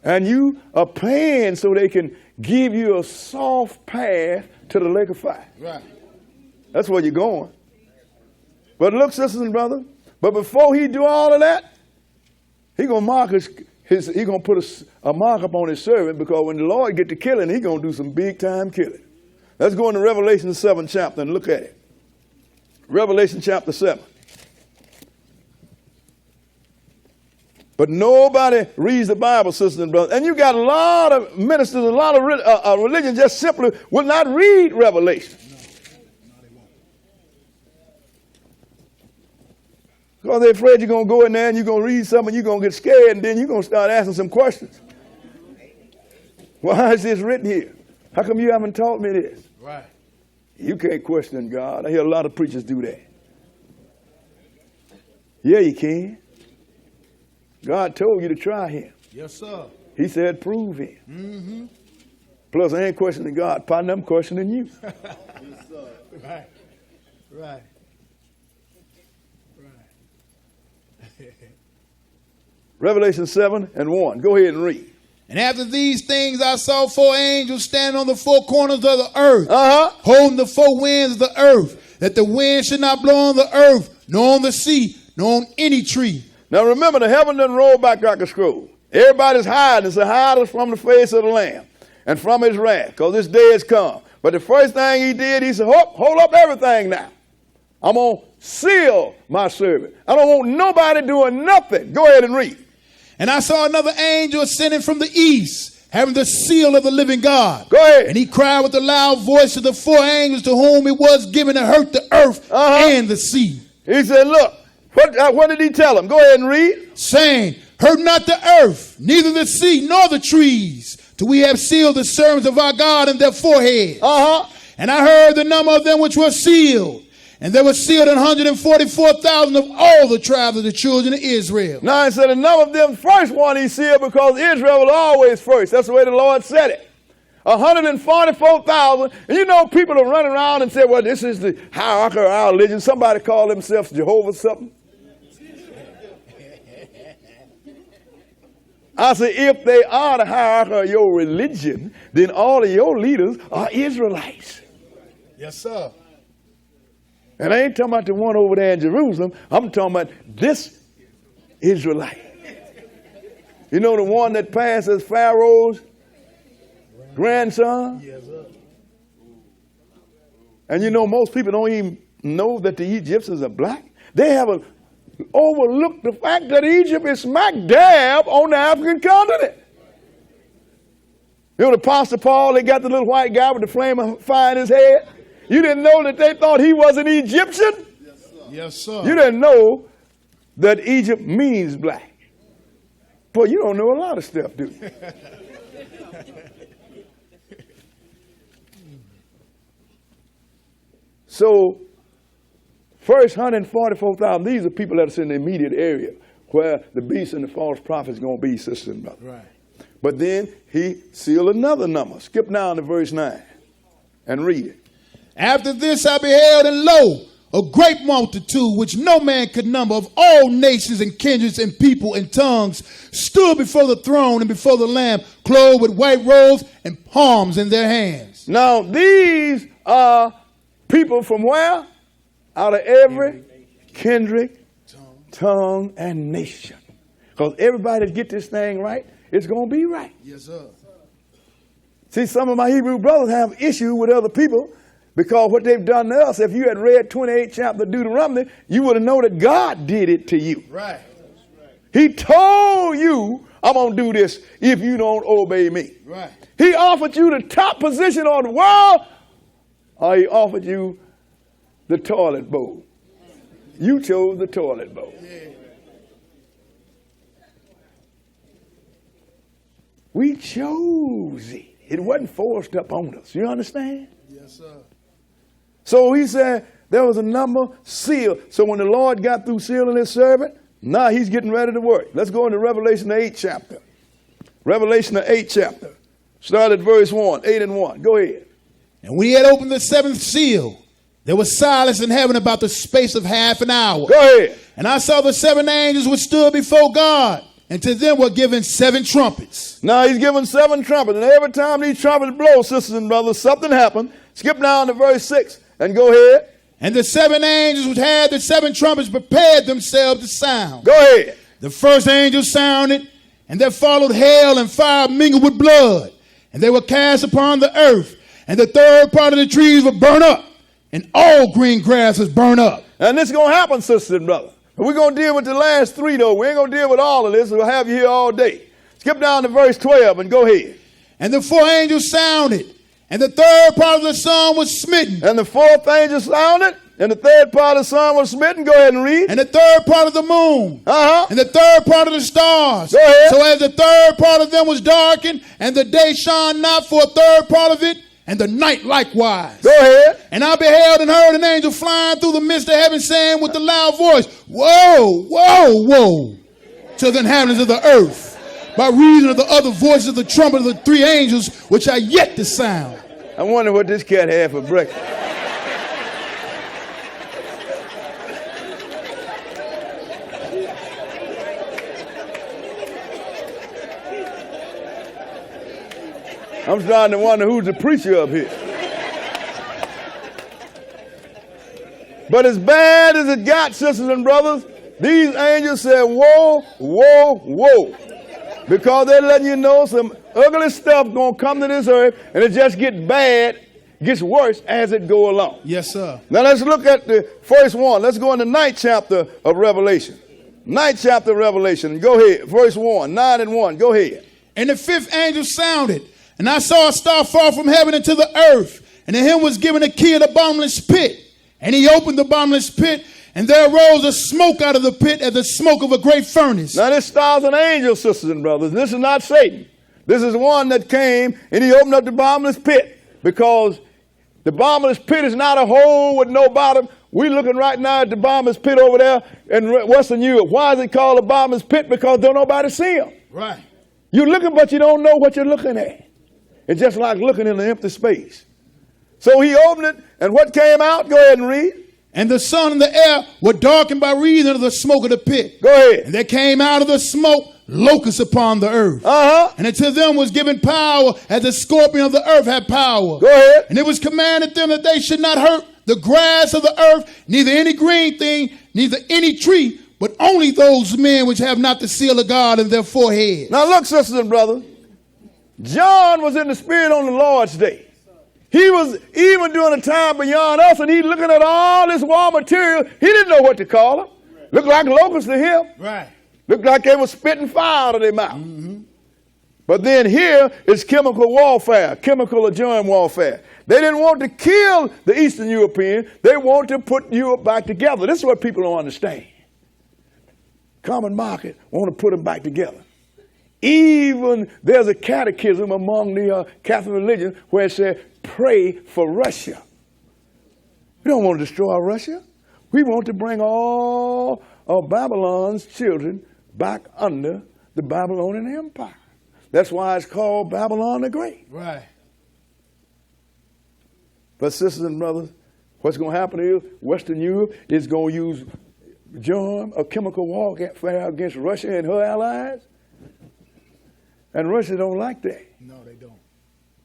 And you are paying so they can give you a soft path to the lake of fire. Right. That's where you're going. But look, sisters and brothers, but before he do all of that, he gonna mark he gonna put a mark up on his servant, because when the Lord get to killing, he gonna do some big time killing. Let's go into Revelation 7th chapter and look at it. Revelation chapter 7. But nobody reads the Bible, sisters and brothers. And you got a lot of ministers, a lot of religion just simply will not read Revelation. Because they're afraid you're going to go in there and you're going to read something, you're going to get scared, and then you're going to start asking some questions. Why is this written here? How come you haven't taught me this? Right. You can't question God. I hear a lot of preachers do that. Yeah, you can. God told you to try him. Yes, sir. He said, prove him. Mm-hmm. Plus, I ain't questioning God, partner, I'm questioning you. Yes, sir. Right. Right. Revelation 7:1. Go ahead and read. And after these things I saw 4 angels standing on the 4 corners of the earth, holding the 4 winds of the earth, that the wind should not blow on the earth, nor on the sea, nor on any tree. Now remember, the heaven doesn't roll back like a scroll. Everybody's hiding. It's a hide us from the face of the Lamb and from his wrath, because this day has come. But the first thing he did, he said, hold up everything now. I'm going to seal my servant. I don't want nobody doing nothing. Go ahead and read. And I saw another angel ascending from the east, having the seal of the living God. Go ahead. And he cried with a loud voice to the 4 angels to whom it was given to hurt the earth and the sea. He said, look, what did he tell them? Go ahead and read. Saying, hurt not the earth, neither the sea, nor the trees, till we have sealed the servants of our God in their foreheads. And I heard the number of them which were sealed. And there were sealed 144,000 of all the tribes of the children of Israel. Now, he said the number of them first one he sealed, because Israel was always first. That's the way the Lord said it. 144,000. And you know, people are running around and say, well, this is the hierarchy of our religion. Somebody call themselves Jehovah something. I say, if they are the hierarchy of your religion, then all of your leaders are Israelites. Yes, sir. And I ain't talking about the one over there in Jerusalem. I'm talking about this Israelite. You know, the one that passed as Pharaoh's grandson? Yes, sir. And you know, most people don't even know that the Egyptians are black. They have overlooked the fact that Egypt is smack dab on the African continent. You know, the Apostle Paul, they got the little white guy with the flame of fire in his head. You didn't know that they thought he was an Egyptian? Yes, sir. Yes, sir. You didn't know that Egypt means black. Boy, you don't know a lot of stuff, do you? So, first 144,000, these are people that's in the immediate area where the beast and the false prophet is going to be, sister and brother. Right. But then he sealed another number. Skip down to verse 9 and read it. After this I beheld, and lo, a great multitude, which no man could number, of all nations and kindreds and people and tongues, stood before the throne and before the Lamb, clothed with white robes and palms in their hands. Now, these are people from where? Out of every kindred, tongue, and nation. Because everybody that get this thing right, it's going to be right. Yes, sir. See, some of my Hebrew brothers have issue with other people because what they've done to us. If you had read 28th chapter of Deuteronomy, you would have known that God did it to you. Right. He told you, I'm going to do this if you don't obey me. Right. He offered you the top position on the world, or he offered you the toilet bowl. You chose the toilet bowl. Yeah. We chose it. It wasn't forced up on us. You understand? Yes, sir. So he said, There was a number sealed. So when the Lord got through sealing his servant, now he's getting ready to work. Let's go into Revelation the 8th chapter. Revelation the 8th chapter. Start at verse 1, 8 and 1. Go ahead. And when he had opened the seventh seal, there was silence in heaven about the space of half an hour. Go ahead. And I saw the seven angels which stood before God, and to them were given seven trumpets. Now he's given seven trumpets, and every time these trumpets blow, sisters and brothers, something happened. Skip down to verse 6 and go ahead. And the seven angels which had the seven trumpets prepared themselves to sound. Go ahead. The first angel sounded, and there followed hail and fire mingled with blood, and they were cast upon the earth, and the third part of the trees were burnt up, and all green grass was burnt up. And this is going to happen, sisters and brothers. We're going to deal with the last three, though. We ain't going to deal with all of this. We'll have you here all day. Skip down to verse 12 and go ahead. And the four angels sounded, and the third part of the sun was smitten. And the fourth angel sounded, and the third part of the sun was smitten. Go ahead and read. And the third part of the moon. Uh-huh. And the third part of the stars. Go ahead. So as the third part of them was darkened, and the day shone not for a third part of it, and the night likewise. Go ahead. And I beheld and heard an angel flying through the midst of heaven, saying with a loud voice, Woe, woe, woe, to the inhabitants of the earth, by reason of the other voices of the trumpet of the three angels, which are yet to sound. I wonder what this cat had for breakfast. I'm starting to wonder who's the preacher up here. But as bad as it got, sisters and brothers, these angels said, whoa, whoa, whoa. Because they're letting you know some ugly stuff going to come to this earth, and it just gets bad, gets worse as it go along. Yes, sir. Now let's look at the first one. Let's go in the 9th chapter of Revelation. 9th chapter of Revelation. Go ahead. Verse 1, 9 and 1. Go ahead. And the fifth angel sounded, and I saw a star fall from heaven into the earth, and to him was given a key of the bottomless pit. And he opened the bottomless pit, and there arose a smoke out of the pit as the smoke of a great furnace. Now this star's an angel, sisters and brothers. This is not Satan. This is one that came, and he opened up the bottomless pit, because the bottomless pit is not a hole with no bottom. We're looking right now at the bottomless pit over there in Western Europe. Why is it called a bottomless pit? Because don't nobody see him. Right. You're looking, but you don't know what you're looking at. It's just like looking in an empty space. So he opened it, and what came out? Go ahead and read. And the sun and the air were darkened by reason of the smoke of the pit. Go ahead. And there came out of the smoke locusts upon the earth. Uh-huh. And unto them was given power as the scorpion of the earth had power. Go ahead. And it was commanded them that they should not hurt the grass of the earth, neither any green thing, neither any tree, but only those men which have not the seal of God in their forehead. Now look, sisters and brothers. John was in the Spirit on the Lord's day. He was even doing a time beyond us, and he's looking at all this raw material. He didn't know what to call them. Looked like locusts to him. Right. Looked like they were spitting fire out of their mouth. Mm-hmm. But then here is chemical warfare, chemical or germ warfare. They didn't want to kill the Eastern European. They want to put Europe back together. This is what people don't understand. Common market want to put them back together. Even there's a catechism among the Catholic religion where it says, pray for Russia. We don't want to destroy Russia. We want to bring all of Babylon's children back under the Babylonian Empire. That's why it's called Babylon the Great. Right. But sisters and brothers, what's going to happen is Western Europe is going to use germ or chemical warfare against Russia and her allies. And Russia don't like that. No, they don't.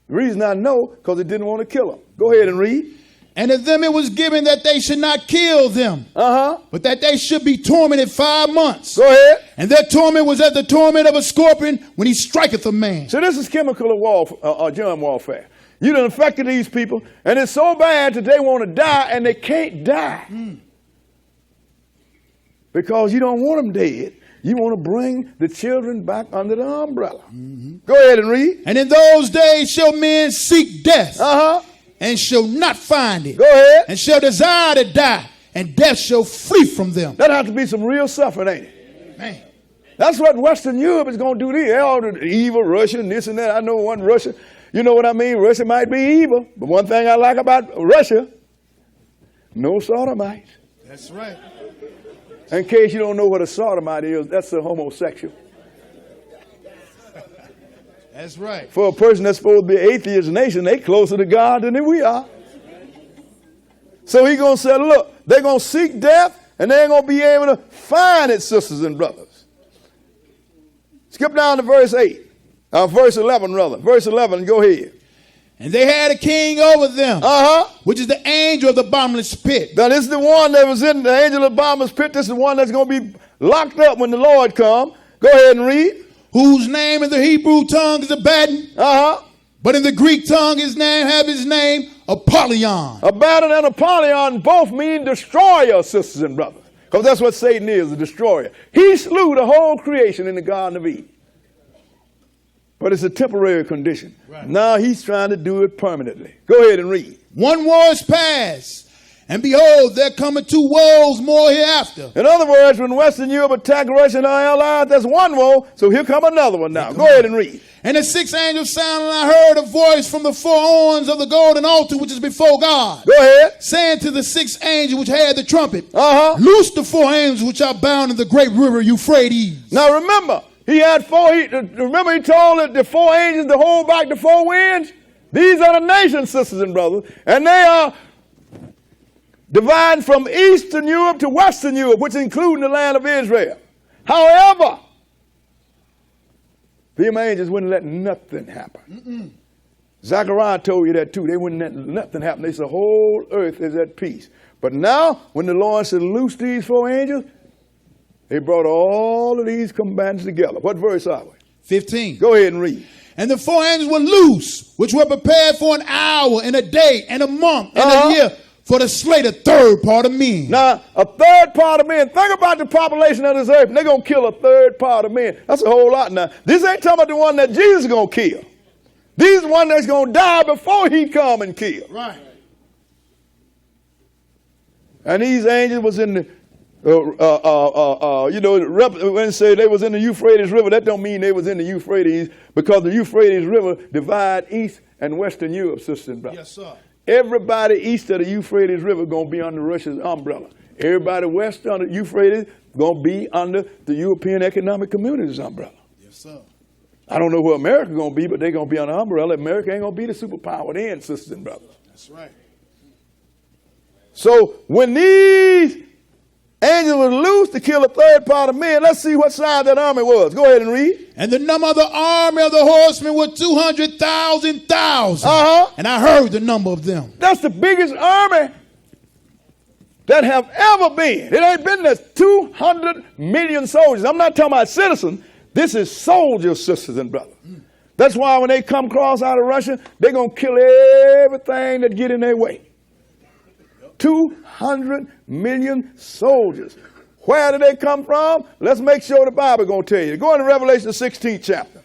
The reason I know, because it didn't want to kill them. Go ahead and read. And to them it was given that they should not kill them, but that they should be tormented 5 months. Go ahead. And their torment was as the torment of a scorpion when he striketh a man. So this is chemical or germ warfare. You done affected these people, and it's so bad that they want to die, and they can't die. Because you don't want them dead. You want to bring the children back under the umbrella. Go ahead and read. And in those days shall men seek death, and shall not find it. Go ahead. And shall desire to die, and death shall flee from them. That has to be some real suffering, ain't it? Man. That's what Western Europe is going to do to you. All the evil Russia and this and that. I know one Russia. You know what I mean? Russia might be evil. But one thing I like about Russia, No sodomites. That's right. In case you don't know what a sodomite is, that's a homosexual. That's right. For a person that's supposed to be an atheist nation, they closer to God than we are. So he's going to say, look, they're going to seek death, and they ain't going to be able to find it, sisters and brothers. Skip down to verse 8. Verse 11, rather. Verse 11, go ahead. And they had a king over them, which is the angel of the bottomless pit. Now, this is the one that was in the angel of the bottomless pit. This is the one that's going to be locked up when the Lord comes. Go ahead and read. Whose name in the Hebrew tongue is Abaddon. But in the Greek tongue his name Apollyon. Abaddon and Apollyon both mean destroyer, sisters and brothers. Because that's what Satan is, a destroyer. He slew the whole creation in the Garden of Eden. But it's a temporary condition. Right. Now he's trying to do it permanently. Go ahead and read. One war is past, and behold, there coming 2 woes more hereafter. In other words, when Western Europe attacked Russia and our allies, that's one woe, so here come another one now. Go ahead and read. And the 6th angel sounded, and I heard a voice from the 4 horns of the golden altar which is before God. Go ahead. Saying to the 6th angel which had the trumpet, loose the 4 angels which are bound in the great river Euphrates. Now remember, he had 4, remember he told the 4 angels to hold back the 4 winds? These are the nations, sisters and brothers, and they are dividing from Eastern Europe to Western Europe, which including the land of Israel. However, them angels wouldn't let nothing happen. Zechariah told you that too. They wouldn't let nothing happen. They said the whole earth is at peace. But now, when the Lord said, loose these 4 angels, they brought all of these combatants together. What verse are we? 15. Go ahead and read. And the 4 angels were loose, which were prepared for an hour and a day and a month and a year for to slay the 3rd part of men. Now, a 3rd part of men. Think about the population of this earth. They're going to kill a 3rd part of men. That's a whole lot now. This ain't talking about the one that Jesus is going to kill. These are the one that's going to die before he come and kill. Right. And these angels was in the when they say they was in the Euphrates River, that don't mean they was in the Euphrates, because the Euphrates River divide East and Western Europe, sisters and brothers. Yes, sir. Everybody east of the Euphrates River going to be under Russia's umbrella. Everybody west of the Euphrates going to be under the European Economic Community's umbrella. Yes, sir. I don't know where America going to be, but they're going to be under the umbrella. America ain't going to be the superpower then, sisters and brothers. That's right. So when these angels were loose to kill a 3rd part of men, let's see what size that army was. Go ahead and read. And the number of the army of the horsemen were 200,000. And I heard the number of them. That's the biggest army that have ever been. It ain't been there 200 million soldiers. I'm not talking about citizens. This is soldiers, sisters and brothers. That's why when they come across out of Russia, they're going to kill everything that get in their way. 200 million soldiers. Where did they come from? Let's make sure the Bible is going to tell you. Go into Revelation the 16th chapter.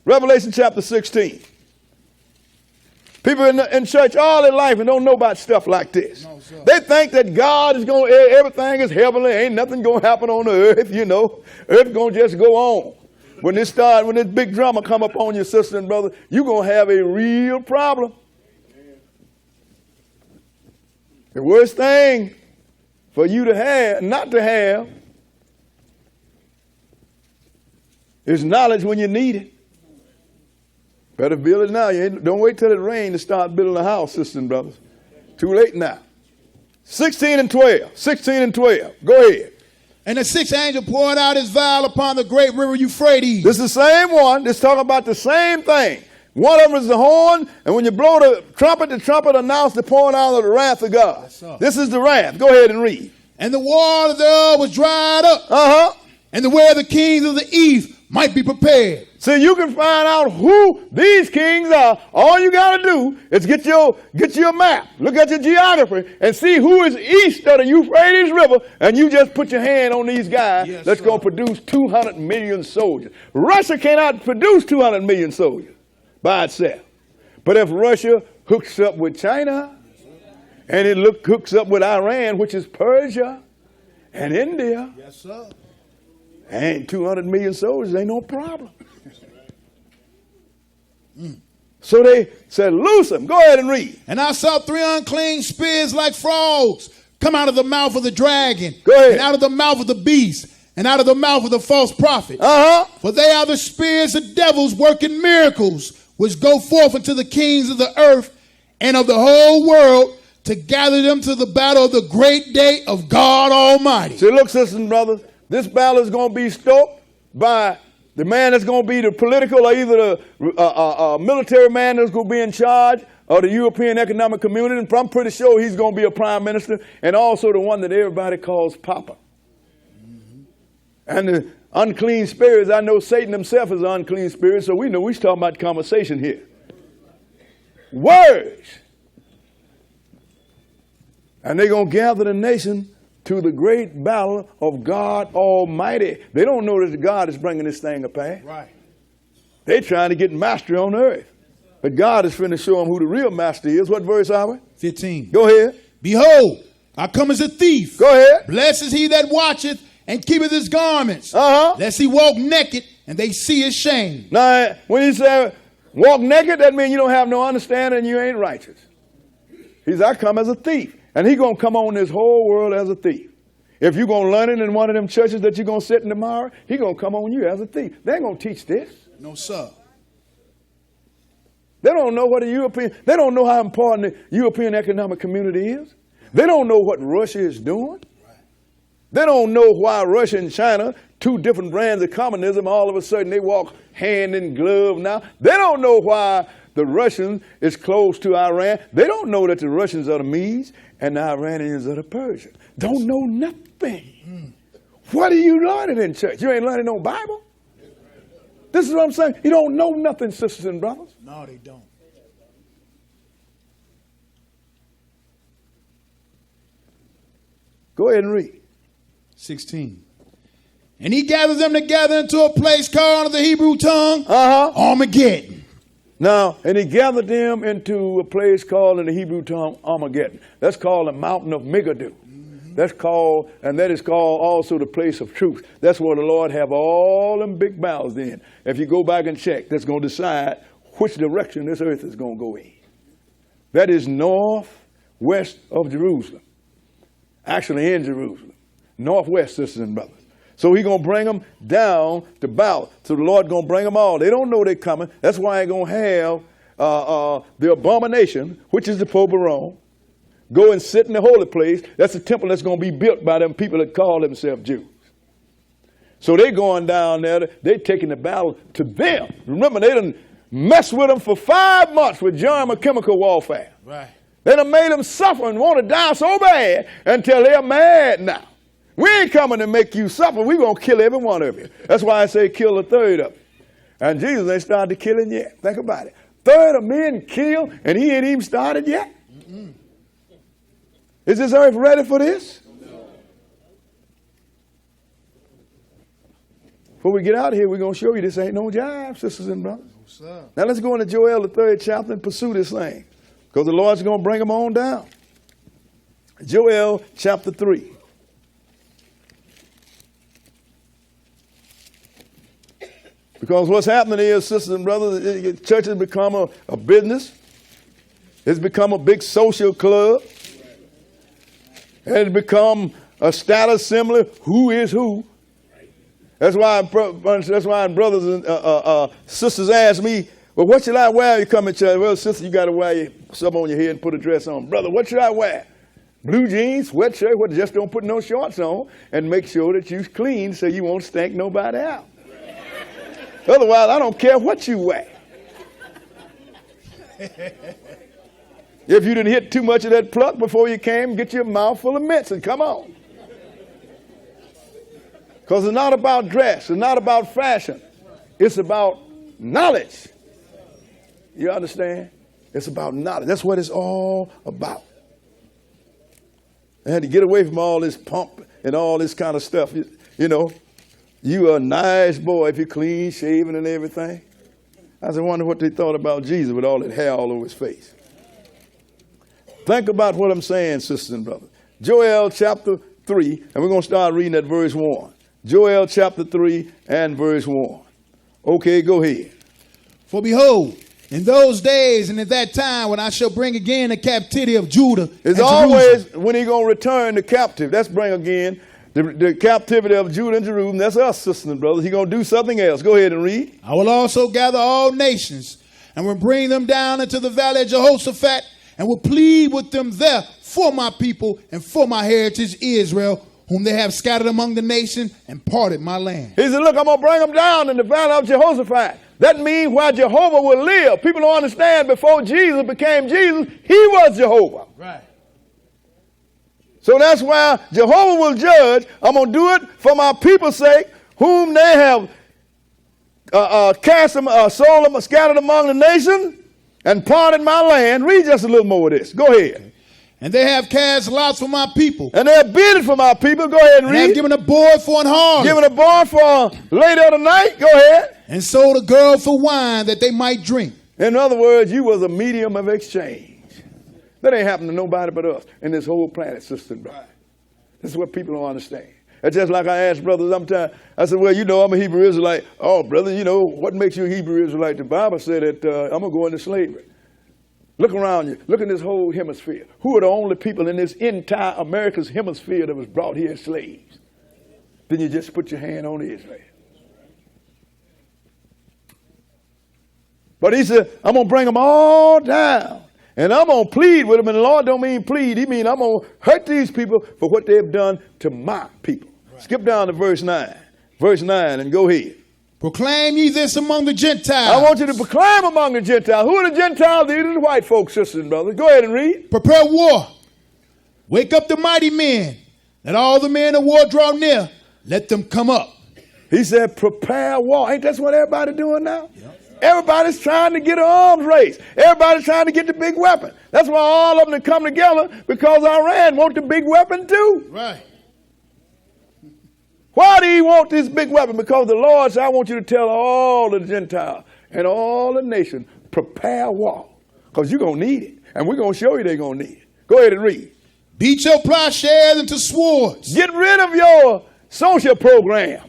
Revelation chapter 16. People in church all their life and don't know about stuff like this. No, they think that God is going to, everything is heavenly, ain't nothing going to happen on the earth, you know. Earth going to just go on. When this big drama come up on your sister and brother, you're going to have a real problem. The worst thing for you to have, not to have, is knowledge when you need it. Better build it now. Don't wait till it rains to start building a house, sisters and brothers. Too late now. 16 and 12. 16 and 12. Go ahead. And the 6th angel poured out his vial upon the great river Euphrates. This is the same one. This is talking about the same thing. One of them is the horn, and when you blow the trumpet announced the pouring out of the wrath of God. This is the wrath. Go ahead and read. And the water thereof was dried up. And the way of the kings of the east might be prepared. So you can find out who these kings are. All you got to do is get your map, look at your geography, and see who is east of the Euphrates River, and you just put your hand on these guys that's going to produce 200 million soldiers. Russia cannot produce 200 million soldiers by itself. But if Russia hooks up with China, and it hooks up with Iran, which is Persia and India, yes, sir, and 200 million soldiers ain't no problem. So they said, loose them. Go ahead and read. And I saw 3 unclean spirits like frogs come out of the mouth of the dragon, Go ahead. and out of the mouth of the beast, and out of the mouth of the false prophet. For they are the spirits of devils working miracles, which go forth unto the kings of the earth and of the whole world, to gather them to the battle of the great day of God Almighty. See, look, sisters and brothers, this battle is going to be stoked by the man that's going to be the political, or either the military man that's going to be in charge, or the European Economic Community. And I'm pretty sure he's going to be a prime minister, and also the one that everybody calls Papa. And the unclean spirits, I know Satan himself is an unclean spirit, so we know we're talking about conversation here. Words. And they're going to gather the nation to the great battle of God Almighty. They don't know that God is bringing this thing to pass. Right. They're trying to get mastery on earth. But God is finna show them who the real master is. What verse are we? 15. Go ahead. Behold, I come as a thief. Go ahead. Blessed is he that watcheth and keepeth his garments, Uh-huh. lest he walk naked and they see his shame. Now, when he say walk naked, that means you don't have no understanding and you ain't righteous. He said, I come as a thief. And he's going to come on this whole world as a thief. If you're going to learn it in one of them churches that you're going to sit in tomorrow, he's going to come on you as a thief. They ain't going to teach this. No, sir. They don't know what they don't know how important the European Economic Community is. They don't know what Russia is doing. They don't know why Russia and China, two different brands of communism, all of a sudden they walk hand in glove now. They don't know why the Russians is close to Iran. They don't know that the Russians are the Medes and the Iranians are the Persians. Don't know nothing. What are you learning in church? You ain't learning no Bible. This is what I'm saying. You don't know nothing, sisters and brothers. No, they don't. Go ahead and read. 16. And he gathered them together into a place called in the Hebrew tongue Armageddon. Now, and he gathered them into a place called in the Hebrew tongue Armageddon. That's called the mountain of Megiddo. That's called, and that is called also the place of truth. That's where the Lord have all them big battles in. If you go back and check, that's going to decide which direction this earth is going to go in. That is northwest of Jerusalem. Actually in Jerusalem. Northwest, sisters and brothers. So he's going to bring them down to battle. So the Lord going to bring them all. They don't know they're coming. That's why he's going to have the abomination, which is the Pope of Rome, go and sit in the holy place. That's the temple that's going to be built by them people that call themselves Jews. So they're going down there. They're taking the battle to them. Remember, they done messed with them for 5 months with germ and chemical warfare. Right. They done made them suffer and want to die so bad until they're mad now. We ain't coming to make you suffer. We're going to kill every one of you. That's why I say kill a third of them. And Jesus ain't started killing yet. Think about it. Third of men killed, and he ain't even started yet. Is this earth ready for this? No. Before we get out of here, we're going to show you this ain't no jive, sisters and brothers. No, sir. Now let's go into Joel, the 3rd chapter, and pursue this thing. Because the Lord's going to bring them on down. Joel chapter 3. Because what's happening is, sisters and brothers, church has become a business. It's become a big social club. And it's become a status symbol. Who is who? That's why brothers and sisters ask me, well, what should I wear when you come to church? Well, sister, you got to wear something on your head and put a dress on. Brother, what should I wear? Blue jeans, sweatshirt, what, just don't put no shorts on and make sure that you're clean so you won't stink nobody out. Otherwise, I don't care what you wear. If you didn't hit too much of that pluck before you came, get your mouth full of mints and come on. Because it's not about dress. It's not about fashion. It's about knowledge. You understand? It's about knowledge. That's what it's all about. I had to get away from all this pomp and all this kind of stuff. You know, you are a nice boy if you're clean shaven and everything. I wonder what they thought about Jesus with all that hair all over his face. Think about what I'm saying, sisters and brothers. Joel chapter 3, and we're going to start reading at verse 1. Joel chapter 3 and verse 1. Okay, go ahead. For behold, In those days and at that time when I shall bring again the captivity of Judah. It's always when he's going to return the captive. That's bring again the captivity of Judah and Jerusalem. That's us, sisters and brothers. He's going to do something else. Go ahead and read. I will also gather all nations and will bring them down into the valley of Jehoshaphat and will plead with them there for my people and for my heritage Israel, whom they have scattered among the nations and parted my land. He said, look, I'm going to bring them down in the valley of Jehoshaphat. That means while Jehovah will live. People don't understand before Jesus became Jesus, he was Jehovah. Right. So that's why Jehovah will judge. I'm going to do it for my people's sake, whom they have cast them, sold them, scattered among the nations, and parted my land. Read just a little more of this. Go ahead. Okay. And they have cast lots for my people. And they have bidded for my people. Go ahead and read. And have given a boy for an harlot. Given a boy for a lady of the night. Go ahead. And sold a girl for wine that they might drink. In other words, you was a medium of exchange. That ain't happened to nobody but us in this whole planet, sister and brother. This is what people don't understand. It's just like I ask brothers sometimes. I said, well, you know, I'm a Hebrew Israelite. Oh, brother, you know, what makes you a Hebrew Israelite? The Bible said that I'm going to go into slavery. Look around you. Look in this whole hemisphere. Who are the only people in this entire America's hemisphere that was brought here as slaves? Then you just put your hand on Israel. But he said, I'm going to bring them all down. And I'm going to plead with them. And the Lord don't mean plead. He means I'm going to hurt these people for what they've done to my people. Right. Skip down to verse 9. Verse 9 and go ahead. Proclaim ye this among the Gentiles. I want you to proclaim among the Gentiles. Who are the Gentiles? These are the white folks, sisters and brothers. Go ahead and read. Prepare war. Wake up the mighty men. Let all the men of war draw near. Let them come up. He said, prepare war. Ain't that what everybody's doing now? Yep. Everybody's trying to get an arms race. Everybody's trying to get the big weapon. That's why all of them come together, because Iran want the big weapon too. Right. Why do he want this big weapon? Because the Lord said, I want you to tell all the Gentiles and all the nations, prepare war. Because you're going to need it. And we're going to show you they're going to need it. Go ahead and read. Beat your plowshares into swords. Get rid of your social programs.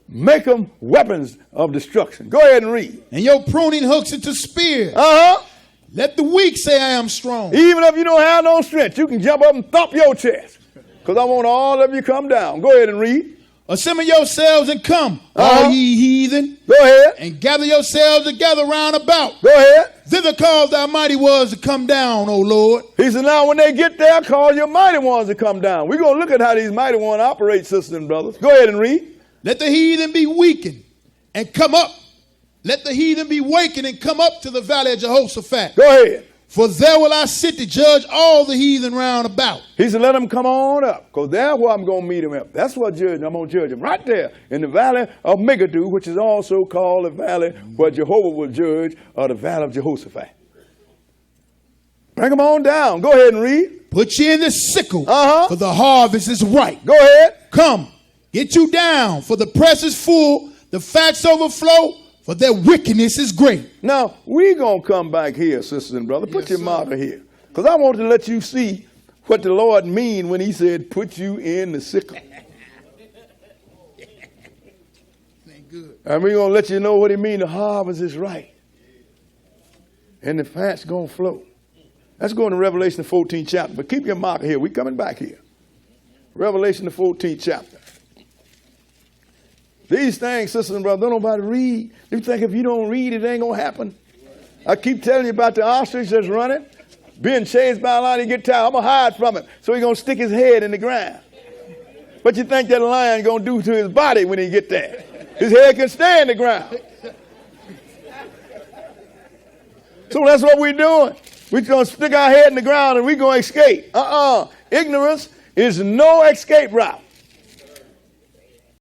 Make them weapons of destruction. Go ahead and read. And your pruning hooks into spears. Uh-huh. Let the weak say I am strong. Even if you don't have no strength, you can jump up and thump your chest. Because I want all of you come down. Go ahead and read. Assemble yourselves and come, all ye heathen. Go ahead. And gather yourselves together round about. Go ahead. Thither cause thy mighty ones to come down, O Lord. He said, now when they get there, call your mighty ones to come down. We're going to look at how these mighty ones operate, sisters and brothers. Go ahead and read. Let the heathen be weakened and come up. Let the heathen be wakened and come up to the valley of Jehoshaphat. Go ahead. For there will I sit to judge all the heathen round about. He said, let them come on up, because that's where I'm going to meet them up. That's what I'm going to judge them. Right there in the valley of Megiddo, which is also called the valley where Jehovah will judge, or the valley of Jehoshaphat. Bring them on down. Go ahead and read. Put ye in the sickle, for the harvest is ripe. Go ahead. Come, get you down, for the press is full, the fats overflow, for their wickedness is great. Now, we're going to come back here, sisters and brothers. Put your marker here. Because I want to let you see what the Lord mean when he said, put you in the sickle. And we're going to let you know what he mean. The harvest is right. And the fat's going to flow. Let's go into Revelation the 14th chapter. But keep your marker here. We're coming back here. Revelation the 14th chapter. These things, sisters and brothers, don't nobody read. You think if you don't read, it ain't going to happen. I keep telling you about the ostrich that's running, being chased by a lion. He get tired. I'm going to hide from him. So he's going to stick his head in the ground. What you think that lion going to do to his body when he get there? His head can stay in the ground. So that's what we're doing. We're going to stick our head in the ground and we're going to escape. Ignorance is no escape route.